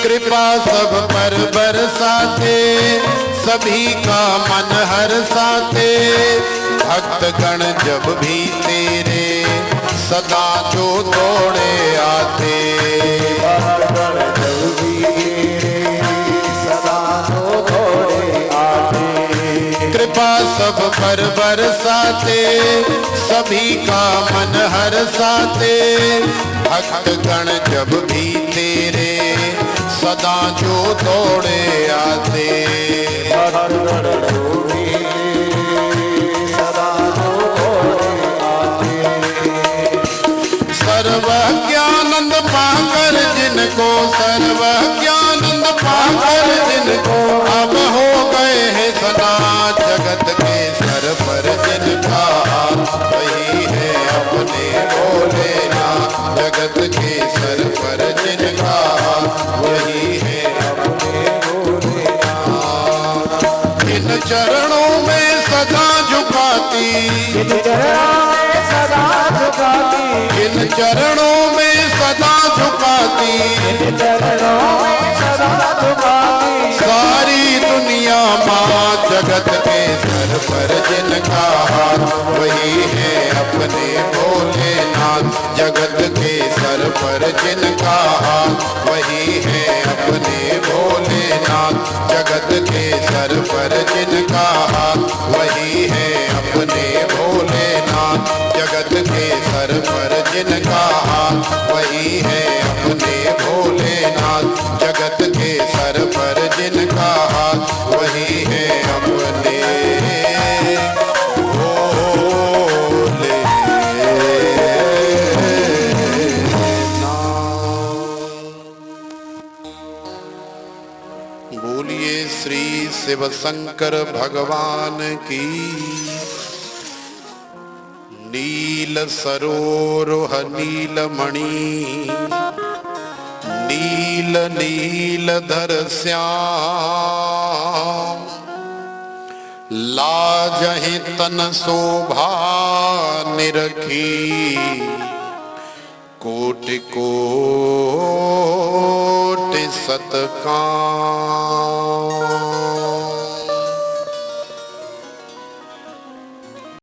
कृपा सब पर बरसाते, सभी का मन हर्षाते। भक्त गण जब भी तेरे सदा जो दौड़े आते। भक्तगण जब भी सदा जो दौड़े आते। कृपा सब पर बरसाते, सभी का मन हरसाते। भक्तगण जब भी तेरे सदा जो दौड़े आते। भक्तगण जो भी सदा जो दौड़े आते। सर्वज्ञानंद पाकर जिनको, सर्वज्ञानंद पाकर जिनको अब हो गए हैं सदा। जगत के सर पर जिनका हाथ वही है अपने भोलेनाथ। जगत के सर पर जिनका हाथ वही है अपने भोलेनाथ। इन चरणों में सदा झुकाती, इन चरणों में सदा झुकाती। इन चरणों में सदा झुकाती। इन चरणों में सदा झुकाती। सारी दुनिया माँ जगत के सर पर जिनका हाथ वही है अपने भोलेनाथ। जगत के सर पर जिनका हाथ वही है अपने भोलेनाथ। जगत के सर पर जिनका हाथ वही है अपने भोलेनाथ। जगत के सर पर जिनका हाथ वही है अपने भोलेनाथ। जगत के सर पर जिनका हाथ वही है अपने भोलेनाथ। बोलिए श्री शिव शंकर भगवान की। नील सरोरुह नीलमणि, नील नीलधर श्याम। लाजहि तन शोभा निरखी, कोटि कोटि सतकाम।